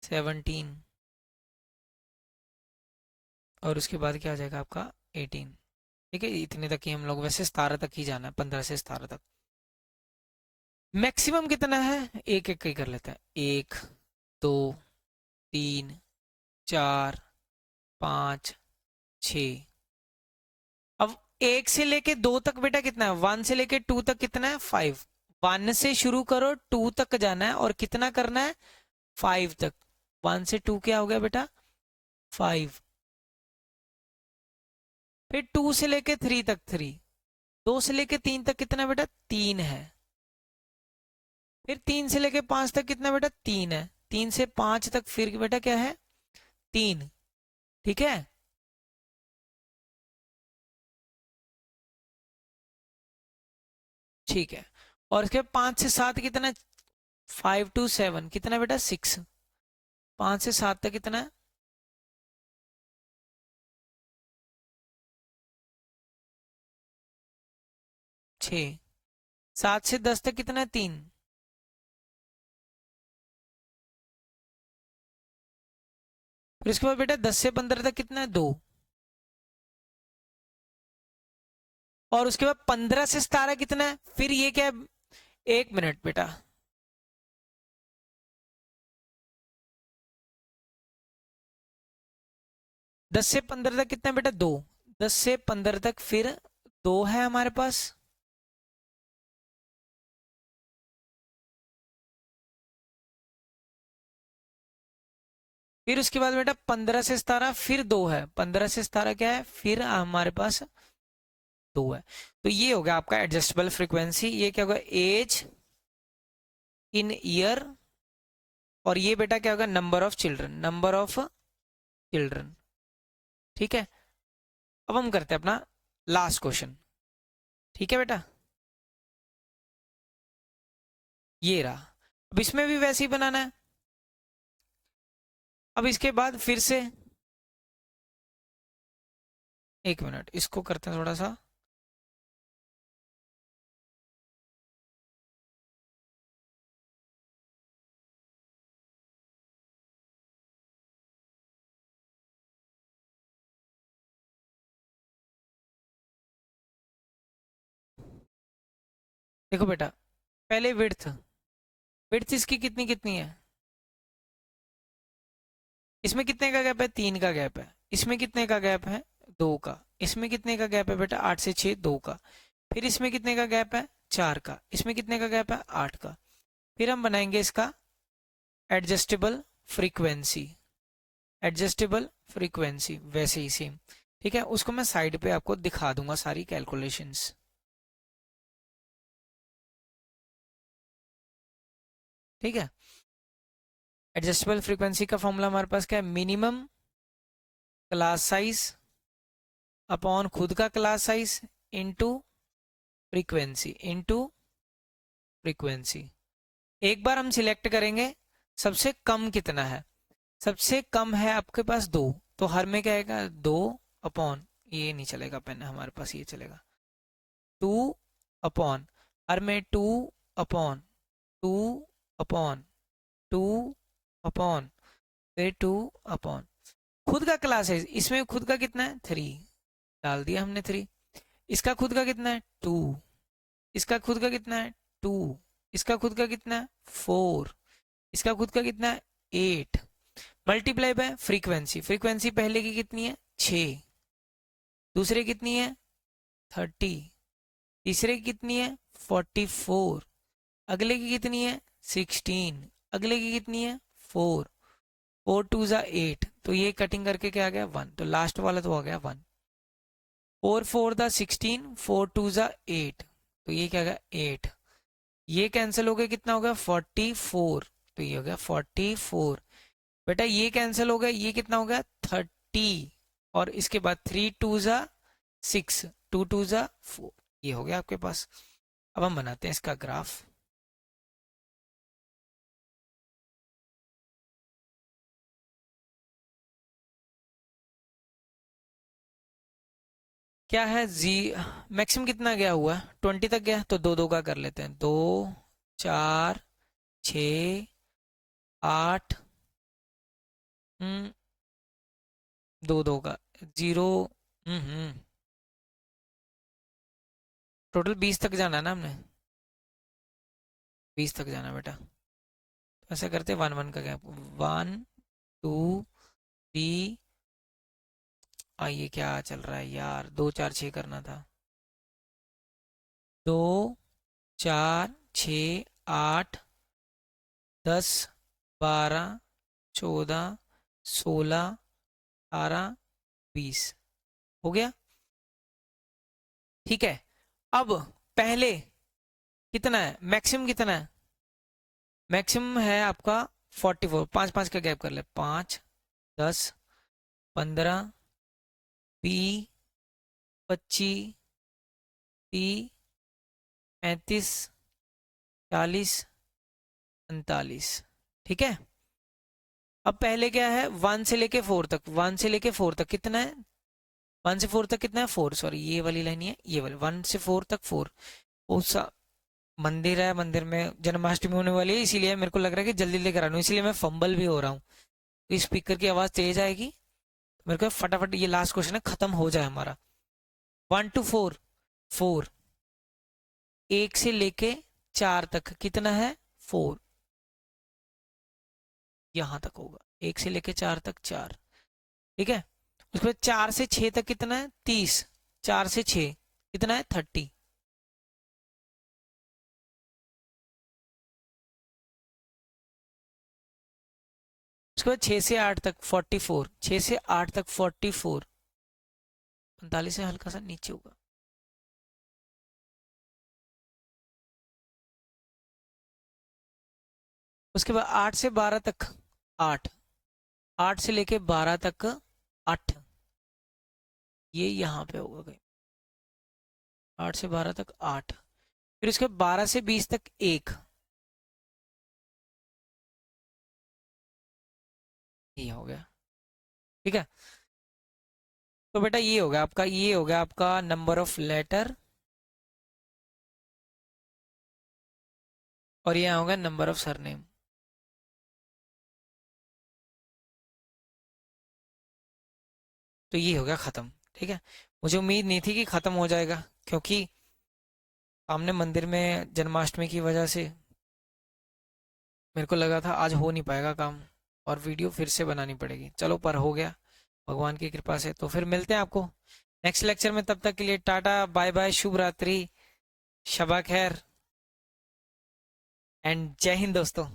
17, और उसके बाद क्या आ जाएगा आपका? 18। ठीक है। इतने तक ही हम लोग, वैसे 17 तक ही जाना है, 15 से 17 तक। मैक्सिमम कितना है? एक एक ही कर लेते हैं। 1 2 3 4 5 6। अब 1 से लेके 2 तक बेटा कितना है? 1 से लेके 2 तक कितना है? 5। 1 से शुरू करो, 2 तक जाना है, और कितना करना है? 5 तक। 1 से 2 क्या हो गया बेटा? 5। फिर 2 से लेके 3 तक 3। 2 से लेके 3 तक कितना बेटा? 3 है। फिर 3 से लेके 5 तक कितना बेटा? 3 है। 3 से 5 तक फिर बेटा क्या है? 3। ठीक है। ठीक है। और इसके 5 से 7 कितना? 5 to 7 कितना बेटा? 6। 5 से 7 तक कितना है? 6। 7 से 10 तक कितना है? 3। फिर उसके बाद बेटा 10 से 15 तक कितना है, 2। और उसके बाद 15 से 17 कितना है, फिर ये क्या है, 1 मिनट बेटा, दस से 15 तक कितना है बेटा, 2। 10 से 15 तक फिर 2 है हमारे पास। फिर उसके बाद बेटा 15 से 17 फिर 2 है, 15 से 17 क्या है, फिर हमारे पास 2 है। तो ये हो गया आपका एडजस्टेबल फ्रीक्वेंसी। ये क्या होगा, एज इन ईयर, और ये बेटा क्या होगा, number of children, number of children. ठीक है, अब हम करते हैं अपना लास्ट क्वेश्चन। ठीक है बेटा, ये रहा। अब इसमें भी वैसे ही बनाना है। अब इसके बाद फिर से 1 मिनट, इसको करते हैं थोड़ा सा। देखो बेटा, पहले विड्थ, विड्थ इसकी कितनी कितनी है, इसमें कितने का गैप है, 3 का गैप है। इसमें कितने का गैप है, 2 का। इसमें कितने का गैप है बेटा, 8 से 6, 2 का। फिर इसमें कितने का गैप है, 4 का। इसमें कितने का गैप है, 8 का। फिर हम बनाएंगे इसका एडजस्टेबल फ्रीक्वेंसी, एडजस्टेबल फ्रीक्वेंसी वैसे ही सेम। ठीक है, उसको मैं साइड पे आपको दिखा दूंगा सारी कैलकुलेशंस। ठीक है, एडजस्टेबल फ्रीक्वेंसी का फॉर्मूला हमारे पास क्या है, मिनिमम क्लास साइज अपॉन खुद का class size into frequency, into frequency. एक बार हम सिलेक्ट करेंगे सबसे कम कितना है, सबसे कम है आपके पास 2, तो हर में क्या आएगा, 2 अपॉन, ये नहीं चलेगा पेन हमारे पास, ये चलेगा 2 अपॉन, हर में 2 अपॉन, 2 अपॉन, 2 अपॉन, फिर 2 अपॉन। खुद का क्लास है, इसमें खुद का कितना है, 3, डाल दिया हमने 3। इसका खुद का कितना है, 2। इसका खुद का कितना है, 2। इसका खुद का कितना है, 4। इसका खुद का कितना है, 8। मल्टीप्लाई बाय फ्रीक्वेंसी, फ्रीक्वेंसी पहले की कितनी है, 6। दूसरे कितनी है, 30। तीसरे की कितनी है, 44। अगले की कितनी है, 16। अगले की कितनी है, 4। 4 2 जा 8, तो ये कटिंग करके क्या आ गया, 1। तो लास्ट वाला तो हो गया 1। 4 4 दा 16, 4 2 जा 8, तो ये क्या आ गया, 8। ये कैंसिल हो गया, कितना हो गया, 44, तो ये हो गया 44। बेटा ये कैंसिल हो गया, ये कितना हो गया, 30। और इसके बाद 3 2 जा 6, 2 2 जा 4, ये हो गया आपके पास। अब हम बनाते हैं इसका ग्राफ। क्या है जी, मैक्सिमम कितना गया हुआ है, 20 तक गया, तो 2 2 का कर लेते हैं, 2 4 6 8, 2 2 का 0। टोटल 20 तक जाना है ना हमने, 20 तक जाना बेटा। तो ऐसा करते 1 1 का गैप, 1 2 3। ये क्या चल रहा है यार, 2 4 6 करना था, 2 4 6 8 10 12 14 16 18 20 हो गया। ठीक है, अब पहले कितना है, मैक्सिमम कितना है, मैक्सिमम है आपका 44। 5 5 का गैप कर ले, 5 10 15 20 25 30 35 40 45। ठीक है, अब पहले क्या है, 1 से लेके 4 तक, 1 से लेके 4 तक कितना है, 1 से 4 तक कितना है, 4, सॉरी ये वाली लाइन है, ये वाली 1 से 4 तक 4। उस मंदिर है, मंदिर में जन्माष्टमी होने वाली है, इसीलिए मेरे को लग रहा है कि जल्दी लेकर आ रहा हूँ, इसीलिए मैं फंबल भी हो रहा हूँ। तो स्पीकर की आवाज तेज आएगी। मेरे को फटाफट ये लास्ट क्वेश्चन है, खत्म हो जाए हमारा। 1 to 4, 4, 1 से लेके 4 तक कितना है? 4, यहां तक होगा। 1 से लेके 4 तक 4, ठीक है। उसके बाद 4 से 6 तक कितना है? 30। 4 से 6 कितना है? 30। उसके बाद 6 से 8 तक 44, 6 से 8 तक 44, 45 से हल्का सा नीचे होगा। उसके बाद 8 से 12 तक 8, 8 से लेके 12 तक 8, ये यहाँ पे होगा कहीं। 8 से 12 तक 8, फिर उसके 12 से 20 तक 1, ये हो गया, ठीक है। तो बेटा ये हो गया आपका, ये हो गया आपका नंबर ऑफ लेटर, और यहाँ होगा नंबर ऑफ सरनेम। तो ये हो गया खत्म, ठीक है। मुझे उम्मीद नहीं थी कि खत्म हो जाएगा, क्योंकि सामने मंदिर में जन्माष्टमी की वजह से मेरे को लगा था आज हो नहीं पाएगा काम, और वीडियो फिर से बनानी पड़ेगी। चलो, पर हो गया भगवान की कृपा से। तो फिर मिलते हैं आपको नेक्स्ट लेक्चर में, तब तक के लिए टाटा बाय बाय, शुभ रात्रि, शबा खैर, एंड जय हिंद दोस्तों।